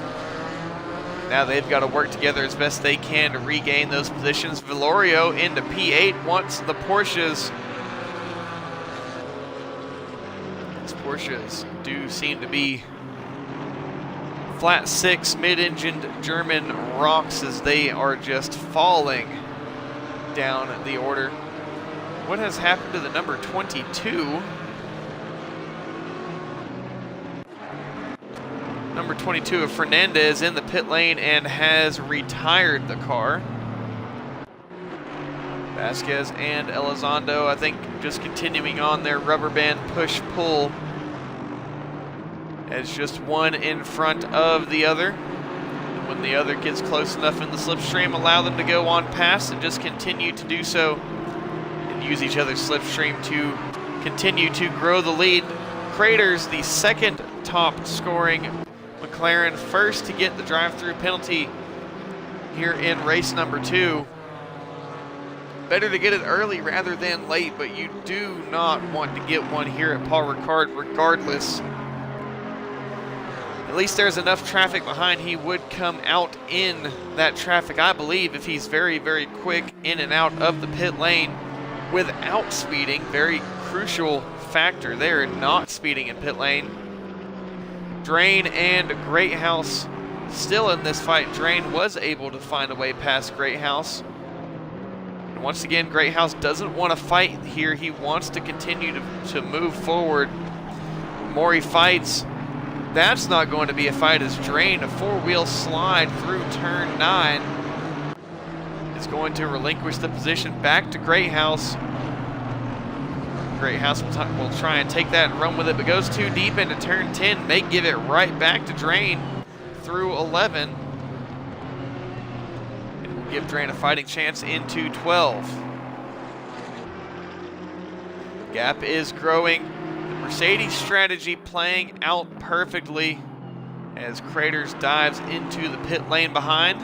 Now they've got to work together as best they can to regain those positions. Valorio into P8 once the Porsches. These Porsches do seem to be flat six mid-engined German rocks as they are just falling down the order. What has happened to the number 22? Number 22 of Fernandez in the pit lane and has retired the car. Vasquez and Elizondo, I think, just continuing on their rubber band push-pull as just one in front of the other. And when the other gets close enough in the slipstream, allow them to go on past and just continue to do so and use each other's slipstream to continue to grow the lead. Craters, the second top scoring McLaren, first to get the drive-through penalty here in race number 2. Better to get it early rather than late, but you do not want to get one here at Paul-Ricard regardless. At least there's enough traffic behind. He would come out in that traffic, I believe, if he's very, very quick in and out of the pit lane without speeding. Very crucial factor there, not speeding in pit lane. Drain and Greathouse still in this fight. Drain was able to find a way past Greathouse. And once again, Greathouse doesn't want to fight here. He wants to continue to move forward. The more he fights, that's not going to be a fight as Drain, a four-wheel slide through turn 9, is going to relinquish the position back to Greathouse. Greathouse will try and take that and run with it, but goes too deep into turn 10, may give it right back to Drain through 11. And will give Drain a fighting chance into 12. Gap is growing. Mercedes strategy playing out perfectly as Craters dives into the pit lane behind.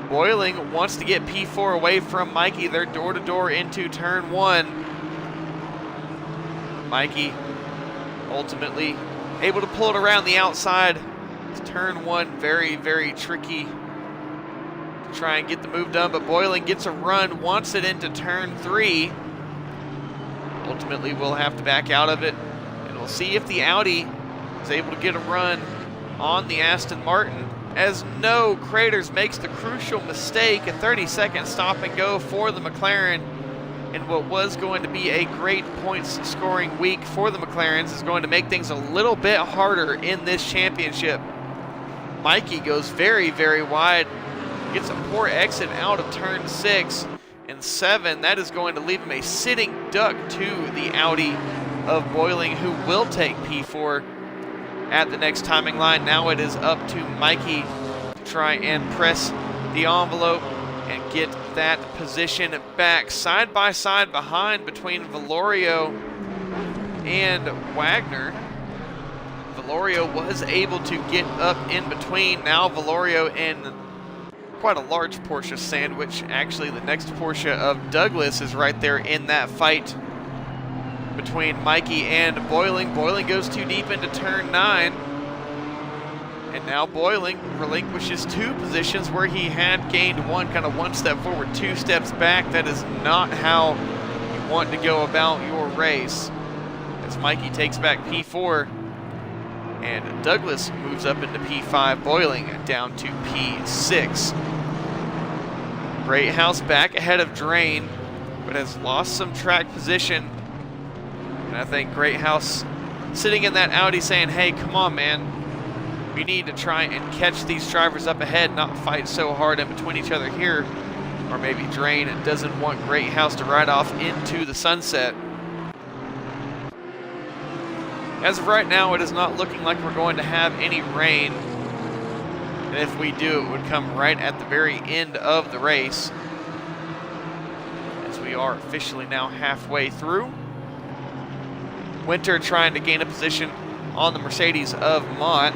Boiling wants to get P4 away from Mikey. They're door-to-door into turn 1. Mikey ultimately able to pull it around the outside. It's turn 1, very, very tricky to try and get the move done, but Boiling gets a run, wants it into turn 3. Ultimately, we'll have to back out of it, and we'll see if the Audi is able to get a run on the Aston Martin. As no, Craters makes the crucial mistake, a 30-second stop and go for the McLaren, and what was going to be a great points scoring week for the McLarens is going to make things a little bit harder in this championship. Mikey goes very, very wide, gets a poor exit out of turn 6. And 7, that is going to leave him a sitting duck to the Audi of Boiling, who will take P4 at the next timing line. Now it is up to Mikey to try and press the envelope and get that position back. Side by side behind between Valorio and Wagner. Valorio was able to get up in between. Now Valorio and quite a large Porsche sandwich. Actually, the next Porsche of Douglas is right there in that fight between Mikey and Boiling. Boiling goes too deep into turn 9. And now Boiling relinquishes 2 positions where he had gained one, kind of 1 step forward, 2 steps back. That is not how you want to go about your race. As Mikey takes back P4. And Douglas moves up into P5, Boiling down to P6. Greathouse back ahead of Drain, but has lost some track position. And I think Greathouse sitting in that Audi saying, hey, come on, man. We need to try and catch these drivers up ahead, not fight so hard in between each other here. Or maybe Drain doesn't want Greathouse to ride off into the sunset. As of right now, it is not looking like we're going to have any rain. And if we do, it would come right at the very end of the race. As we we are officially now halfway through. Winter trying to gain a position on the Mercedes of Mott.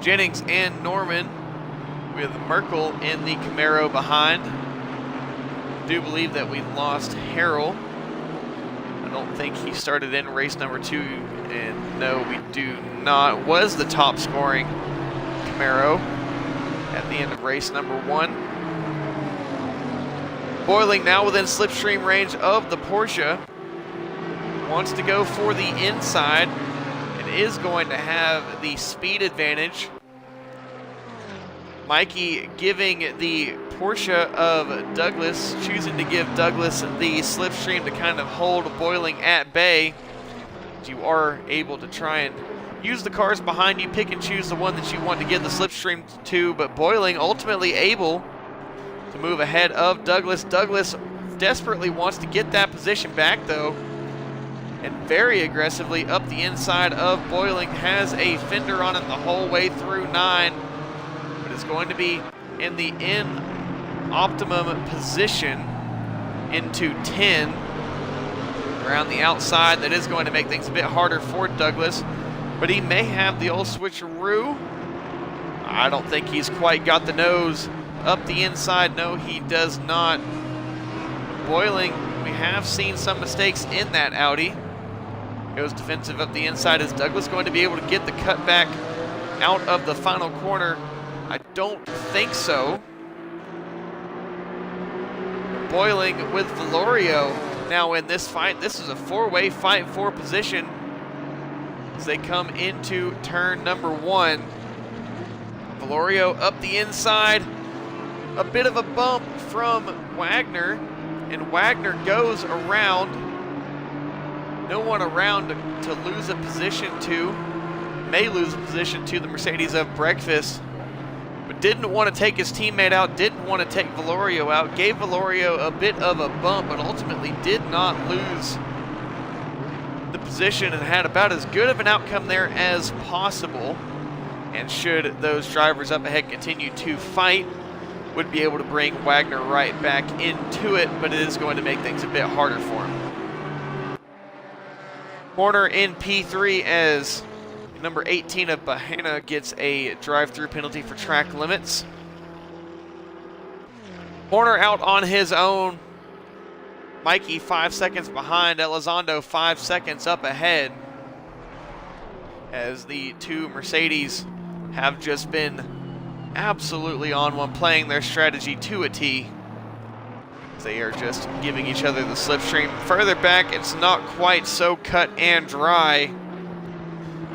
Jennings and Norman with Merkel in the Camaro behind. Do believe that we lost Harrell. I don't think he started in race number 2, and no, we do not. Was the top scoring Camaro at the end of race number 1. Boiling now within slipstream range of the Porsche. Wants to go for the inside and is going to have the speed advantage. Mikey giving the Porsche of Douglas, choosing to give Douglas the slipstream to kind of hold Boiling at bay. You are able to try and use the cars behind you, pick and choose the one that you want to give the slipstream to, but Boiling ultimately able to move ahead of Douglas. Douglas desperately wants to get that position back though, and very aggressively up the inside of Boiling, has a fender on it the whole way through 9, but is going to be in the optimum position into 10 around the outside. That is going to make things a bit harder for Douglas, but he may have the old switcheroo. I don't think he's quite got the nose up the inside. No, he does not. Boiling, we have seen some mistakes in that Audi. Goes defensive up the inside. Is Douglas going to be able to get the cutback out of the final corner? I don't think so. Boiling with Valorio now in this fight. This is a 4-way fight for position as they come into turn number 1. Valorio up the inside. A bit of a bump from Wagner, and Wagner goes around. No one around to lose a position to. May lose a position to the Mercedes of Breakfast, but didn't want to take his teammate out, didn't want to take Valorio out, gave Valorio a bit of a bump, but ultimately did not lose the position and had about as good of an outcome there as possible. And should those drivers up ahead continue to fight, would be able to bring Wagner right back into it, but it is going to make things a bit harder for him. Corner in P3 as number 18 of Bahena gets a drive-through penalty for track limits. Horner out on his own. Mikey 5 seconds behind. Elizondo 5 seconds up ahead, as the two Mercedes have just been absolutely on one, playing their strategy to a T. They are just giving each other the slipstream. Further back, it's not quite so cut and dry.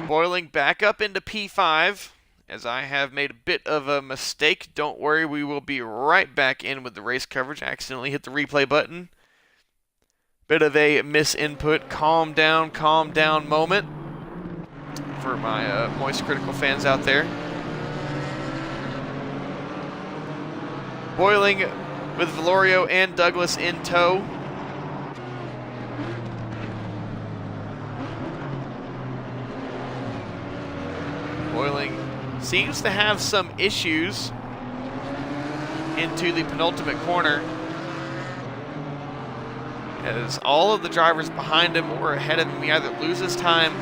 Boiling back up into P5, as I have made a bit of a mistake. Don't worry, we will be right back in with the race coverage. I accidentally hit the replay button. Bit of a misinput. Calm down moment for my Moist Critical fans out there. Boiling with Valorio and Douglas in tow. Boiling seems to have some issues into the penultimate corner, as all of the drivers behind him or ahead of him, he either loses time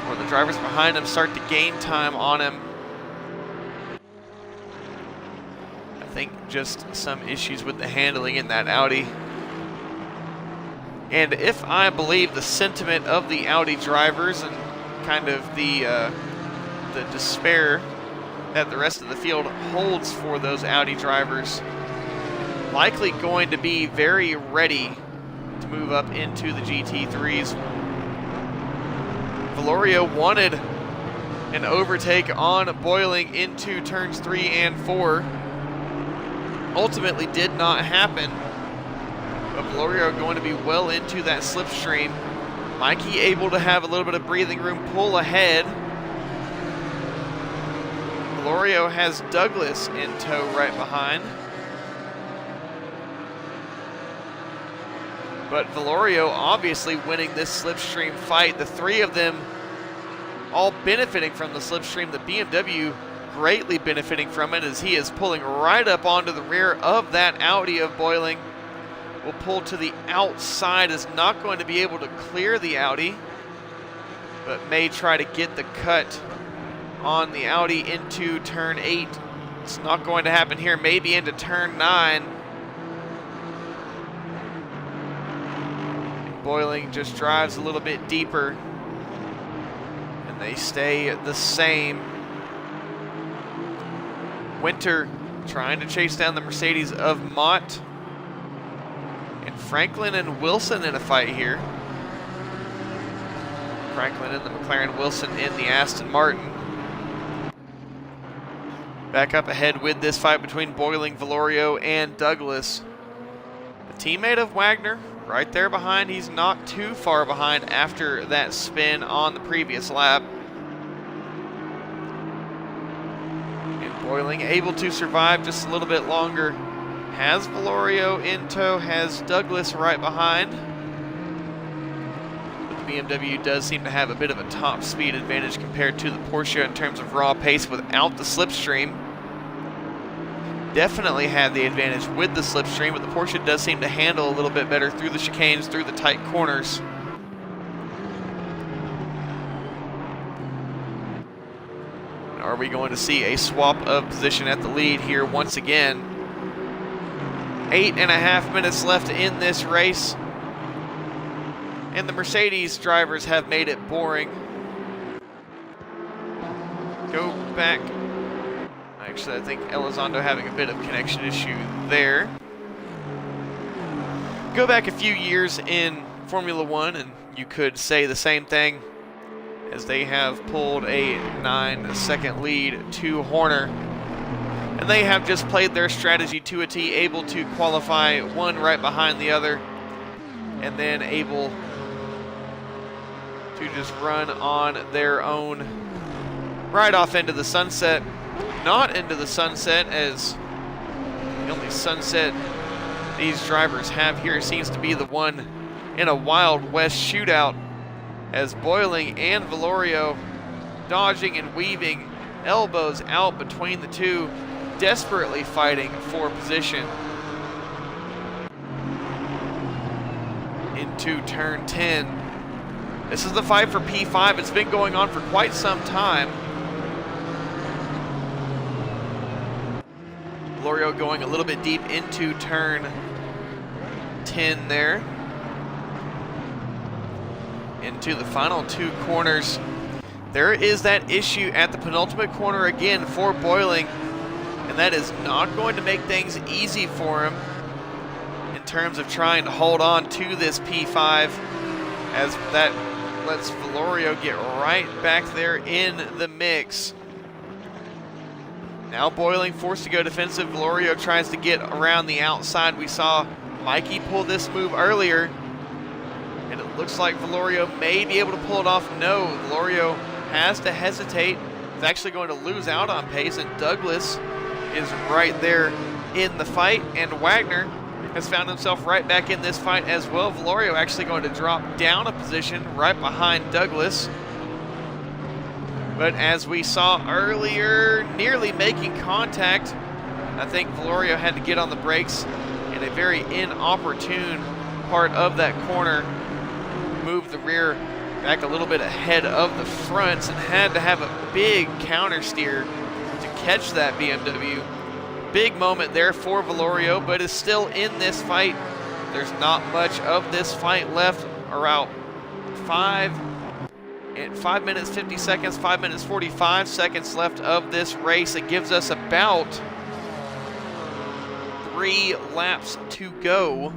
or the drivers behind him start to gain time on him. I think just some issues with the handling in that Audi. And if I believe the sentiment of the Audi drivers and kind of the despair that the rest of the field holds for those Audi drivers, likely going to be very ready to move up into the GT3s. Valorio wanted an overtake on Boiling into turns 3 and 4. Ultimately did not happen, but Valorio going to be well into that slipstream. Mikey able to have a little bit of breathing room, pull ahead. Valorio has Douglas in tow right behind. But Valorio obviously winning this slipstream fight. The three of them all benefiting from the slipstream. The BMW greatly benefiting from it as he is pulling right up onto the rear of that Audi of Boiling. Will pull to the outside, is not going to be able to clear the Audi, but may try to get the cut on the Audi into turn 8. It's not going to happen here, maybe into turn 9. Boiling just drives a little bit deeper, and they stay the same. Winter trying to chase down the Mercedes of Mott. And Franklin and Wilson in a fight here. Franklin in the McLaren, Wilson in the Aston Martin. Back up ahead with this fight between Boiling, Valorio, and Douglas. A teammate of Wagner, right there behind. He's not too far behind after that spin on the previous lap. And Boiling able to survive just a little bit longer. Has Valorio in tow, has Douglas right behind. But the BMW does seem to have a bit of a top speed advantage compared to the Porsche in terms of raw pace without the slipstream. Definitely had the advantage with the slipstream, but the Porsche does seem to handle a little bit better through the chicanes, through the tight corners. Are we going to see a swap of position at the lead here once again? 8.5 minutes left in this race, and the Mercedes drivers have made it boring. Go back. Actually, I think Elizondo having a bit of connection issue there. Go back a few years in Formula One, and you could say the same thing, as they have pulled a 9-second lead to Horner. And they have just played their strategy to a T, able to qualify one right behind the other, and then able to just run on their own right off into the sunset. Not into the sunset, as the only sunset these drivers have here seems to be the one in a Wild West shootout, as Boiling and Valorio dodging and weaving, elbows out between the two, desperately fighting for position. Into turn 10. This is the fight for P5. It's been going on for quite some time. Valorio going a little bit deep into turn 10 there. Into the final 2 corners. There is that issue at the penultimate corner again for Boiling, and that is not going to make things easy for him in terms of trying to hold on to this P5, as that lets Valorio get right back there in the mix. Now Boiling forced to go defensive. Valorio tries to get around the outside. We saw Mikey pull this move earlier, and it looks like Valorio may be able to pull it off. No, Valorio has to hesitate. He's actually going to lose out on pace, and Douglas is right there in the fight, and Wagner has found himself right back in this fight as well. Valorio actually going to drop down a position right behind Douglas. But as we saw earlier, nearly making contact, I think Valorio had to get on the brakes in a very inopportune part of that corner, move the rear back a little bit ahead of the fronts, and had to have a big counter steer to catch that BMW. Big moment there for Valorio, but is still in this fight. There's not much of this fight left. Around 5 minutes 50 seconds, 5 minutes 45 seconds left of this race. It gives us about 3 laps to go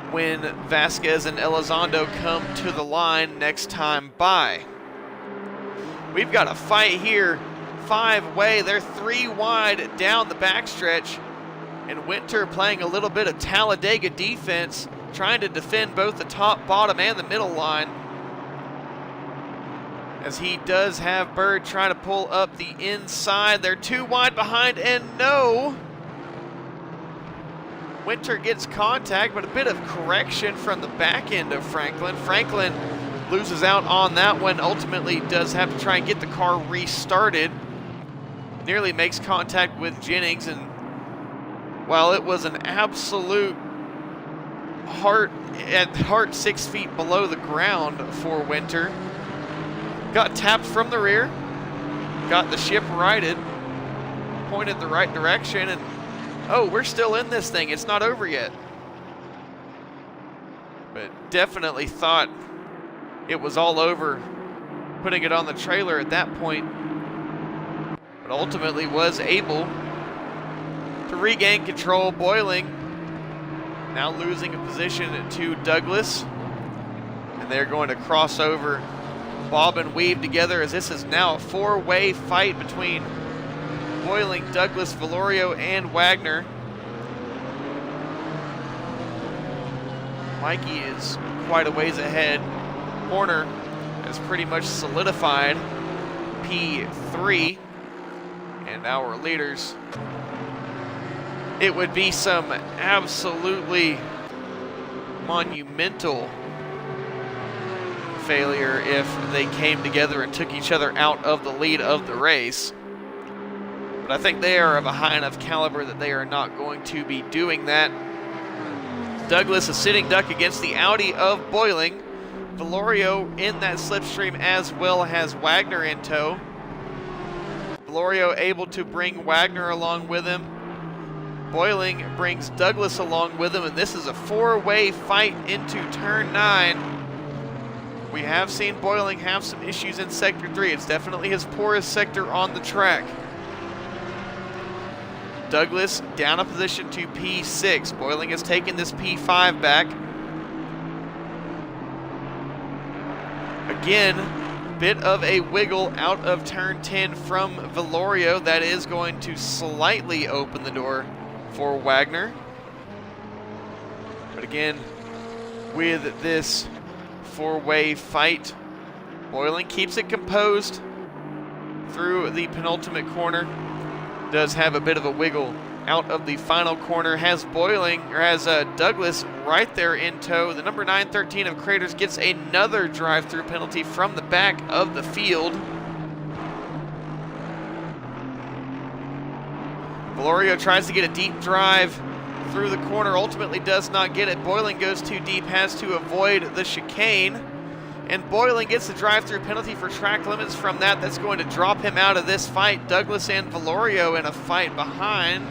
when Vasquez and Elizondo come to the line next time by. We've got a fight here, 5-way. They're 3 wide down the backstretch, and Winter playing a little bit of Talladega defense, trying to defend both the top, bottom, and the middle line, as he does have Bird trying to pull up the inside. They're 2 wide behind, and no! Winter gets contact, but a bit of correction from the back end of Franklin. Franklin loses out on that one, ultimately does have to try and get the car restarted. Nearly makes contact with Jennings, and while it was an absolute heart 6 feet below the ground for Winter, got tapped from the rear, got the ship righted, pointed the right direction, and oh, we're still in this thing, it's not over yet. But definitely thought it was all over, putting it on the trailer at that point, but ultimately was able to regain control. Boiling now losing a position to Douglas, and they're going to cross over, bob and weave together, as this is now a four-way fight between Boiling, Douglas, Valorio, and Wagner. Mikey is quite a ways ahead. Horner has pretty much solidified P3, and our leaders. It would be some absolutely monumental failure if they came together and took each other out of the lead of the race. But I think they are of a high enough caliber that they are not going to be doing that. Douglas, a sitting duck against the Audi of Boiling. Valorio in that slipstream, as well has Wagner in tow. Valorio able to bring Wagner along with him. Boiling brings Douglas along with him, and this is a four-way fight into turn 9. We have seen Boiling have some issues in Sector 3. It's definitely his poorest sector on the track. Douglas down a position to P6. Boiling has taken this P5 back. Again, bit of a wiggle out of turn 10 from Valorio. That is going to slightly open the door for Wagner. But again, with this four-way fight, Boiling keeps it composed through the penultimate corner. Does have a bit of a wiggle out of the final corner. Has Douglas right there in tow. The number 913 of Craters gets another drive-through penalty from the back of the field. Valorio tries to get a deep drive through the corner, ultimately does not get it. Boiling goes too deep, has to avoid the chicane, and Boiling gets the drive-through penalty for track limits from that. That's going to drop him out of this fight. Douglas and Valorio in a fight behind.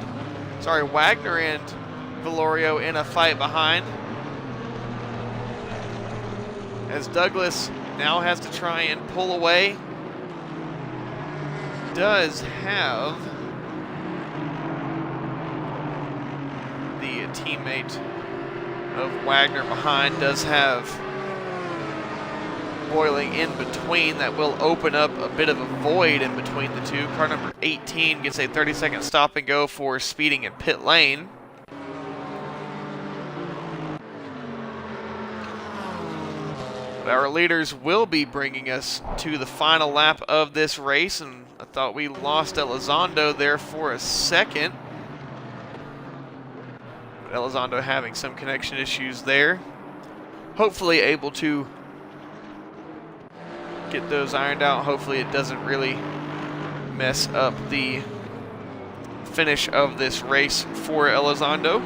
Sorry, Wagner and Valorio in a fight behind, as Douglas now has to try and pull away. Does have the teammate of Wagner behind, does have Boiling in between. That will open up a bit of a void in between the two. Car number 18 gets a 30-second stop and go for speeding in pit lane. But our leaders will be bringing us to the final lap of this race, and I thought we lost Elizondo there for a second. But Elizondo having some connection issues there. Hopefully able to get those ironed out. Hopefully it doesn't really mess up the finish of this race for Elizondo.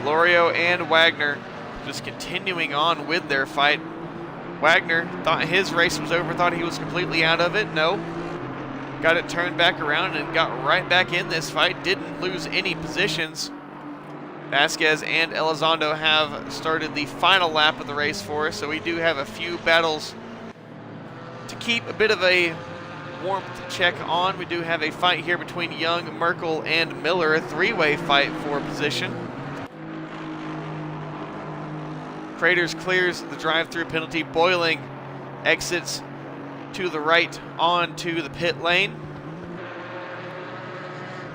Valorio and Wagner just continuing on with their fight. Wagner thought his race was over, thought he was completely out of it. No. Got it turned back around and got right back in this fight. Didn't lose any positions. Vasquez and Elizondo have started the final lap of the race for us, so we do have a few battles to keep a bit of a warmth check on. We do have a fight here between Young, Merkel, and Miller, a three-way fight for position. Craters clears the drive-through penalty. Boiling exits to the right onto the pit lane.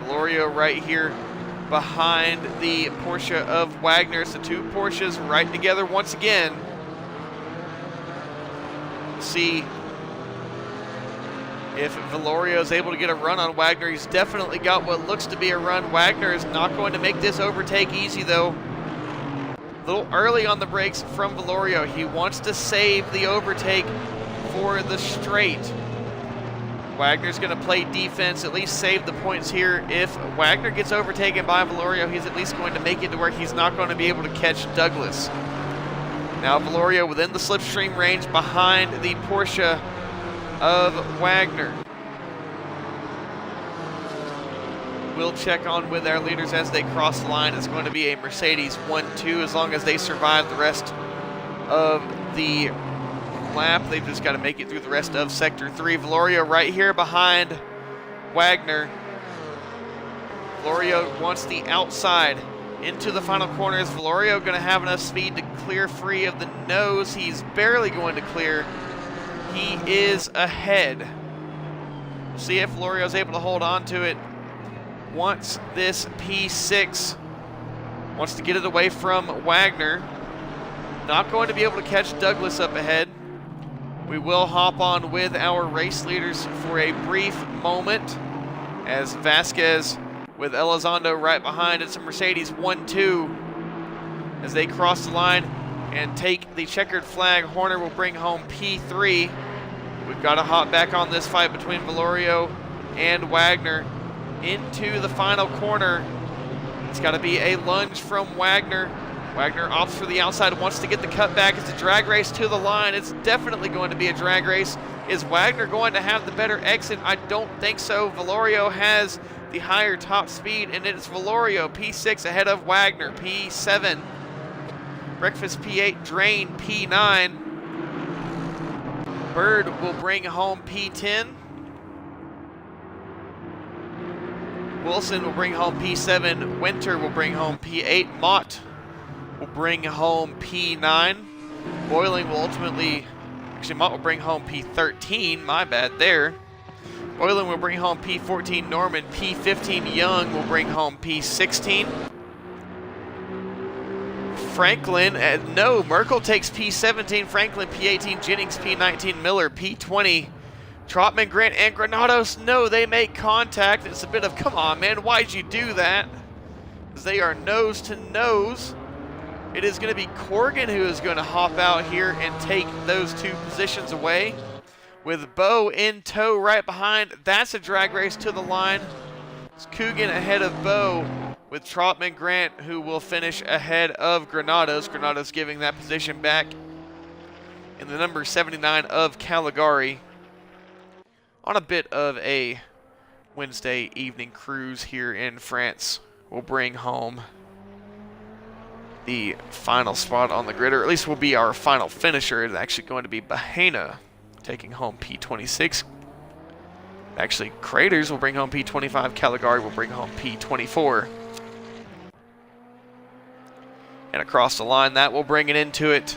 Valorio right here behind the Porsche of Wagner. So two Porsches right together once again. We'll see if Valorio is able to get a run on Wagner. He's definitely got what looks to be a run. Wagner is not going to make this overtake easy though. little early on the brakes from Valorio. He wants to save the overtake for the straight. Wagner's going to play defense, at least save the points here. If Wagner gets overtaken by Valorio, he's at least going to make it to where he's not going to be able to catch Douglas. Now Valorio within the slipstream range behind the Porsche of Wagner. We'll check on with our leaders as they cross the line. It's going to be a Mercedes 1-2 as long as they survive the rest of the lap. They've just got to make it through the rest of Sector 3. Valorio right here behind Wagner. Valorio wants the outside into the final corner. Is Valorio going to have enough speed to clear free of the nose? He's barely going to clear. He is ahead. We'll see if Valorio is able to hold on to it. Once this P6 wants to get it away from Wagner. Not going to be able to catch Douglas up ahead. We will hop on with our race leaders for a brief moment as Vasquez with Elizondo right behind. It's a Mercedes 1-2 as they cross the line and take the checkered flag. Horner will bring home P3. We've got to hop back on this fight between Valorio and Wagner into the final corner. It's got to be a lunge from Wagner. Wagner opts for the outside, wants to get the cutback. It's a drag race to the line. It's definitely going to be a drag race. Is Wagner going to have the better exit? I don't think so. Valorio has the higher top speed, and it's Valorio, P6 ahead of Wagner, P7. Breakfast P8, Drain P9. Bird will bring home P10. Wilson will bring home P7. Winter will bring home P8. Mott will bring home P9. Boiling will ultimately, actually Mott will bring home P13, my bad there. Boylan will bring home P14. Norman, P15. Young will bring home P16. Franklin, no, Merkel takes P17. Franklin, P18. Jennings, P19. Miller, P20. Trotman, Grant, and Granados, no, they make contact. It's a bit of, come on, man, why'd you do that? As they are nose to nose. It is going to be Corgan who is going to hop out here and take those two positions away. With Bo in tow right behind. That's a drag race to the line. It's Coogan ahead of Bo with Trotman Grant, who will finish ahead of Granados. Granados giving that position back in the number 79 of Caligari. On a bit of a Wednesday evening cruise here in France, we'll bring home the final spot on the grid, or at least will be our final finisher. It's actually going to be Bahena taking home P26. Actually, Craters will bring home P25. Caligari will bring home P24. And across the line, that will bring it into it.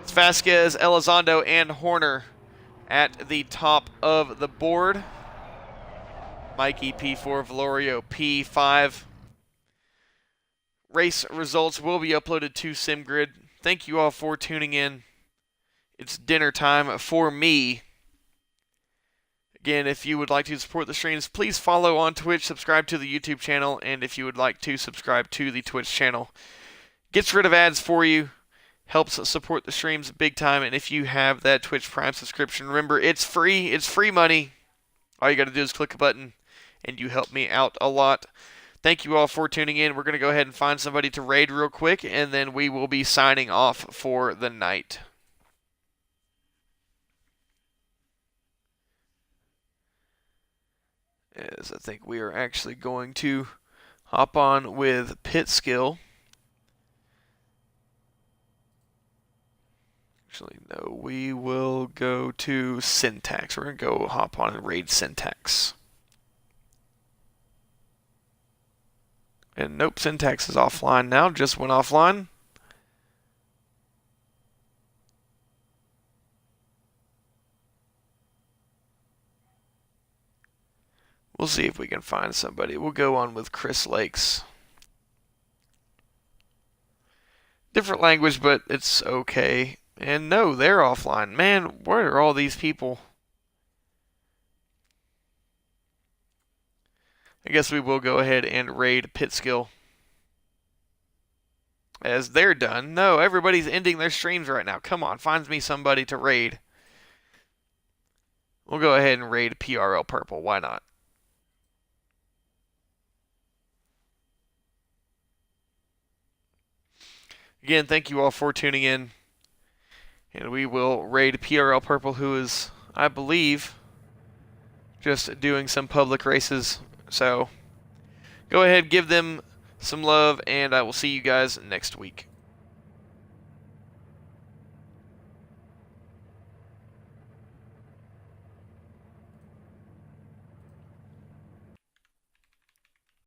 It's Vasquez, Elizondo, and Horner at the top of the board. Mikey P4, Valorio P5. Race results will be uploaded to SimGrid. Thank you all for tuning in. It's dinner time for me. Again, if you would like to support the streams, please follow on Twitch, subscribe to the YouTube channel, and if you would like to subscribe to the Twitch channel. Gets rid of ads for you, helps support the streams big time, and if you have that Twitch Prime subscription, remember, it's free money. All you got to do is click a button, and you help me out a lot. Thank you all for tuning in. We're going to go ahead and find somebody to raid real quick, and then we will be signing off for the night. As I think we are actually going to hop on with Pit Skill. Actually, no, we will go to Syntax. We're going to go hop on and raid Syntax. And nope, Syntax is offline now. Just went offline. We'll see if we can find somebody. We'll go on with Chris Lakes. Different language, but it's okay. And no, they're offline. Man, where are all these people? I guess we will go ahead and raid Pit Skill. as they're done. No, everybody's ending their streams right now. Come on, find me somebody to raid. We'll go ahead and raid PRL Purple. Why not? Again, thank you all for tuning in. And we will raid PRL Purple, who is, I believe, just doing some public races. So go ahead, give them some love, and I will see you guys next week.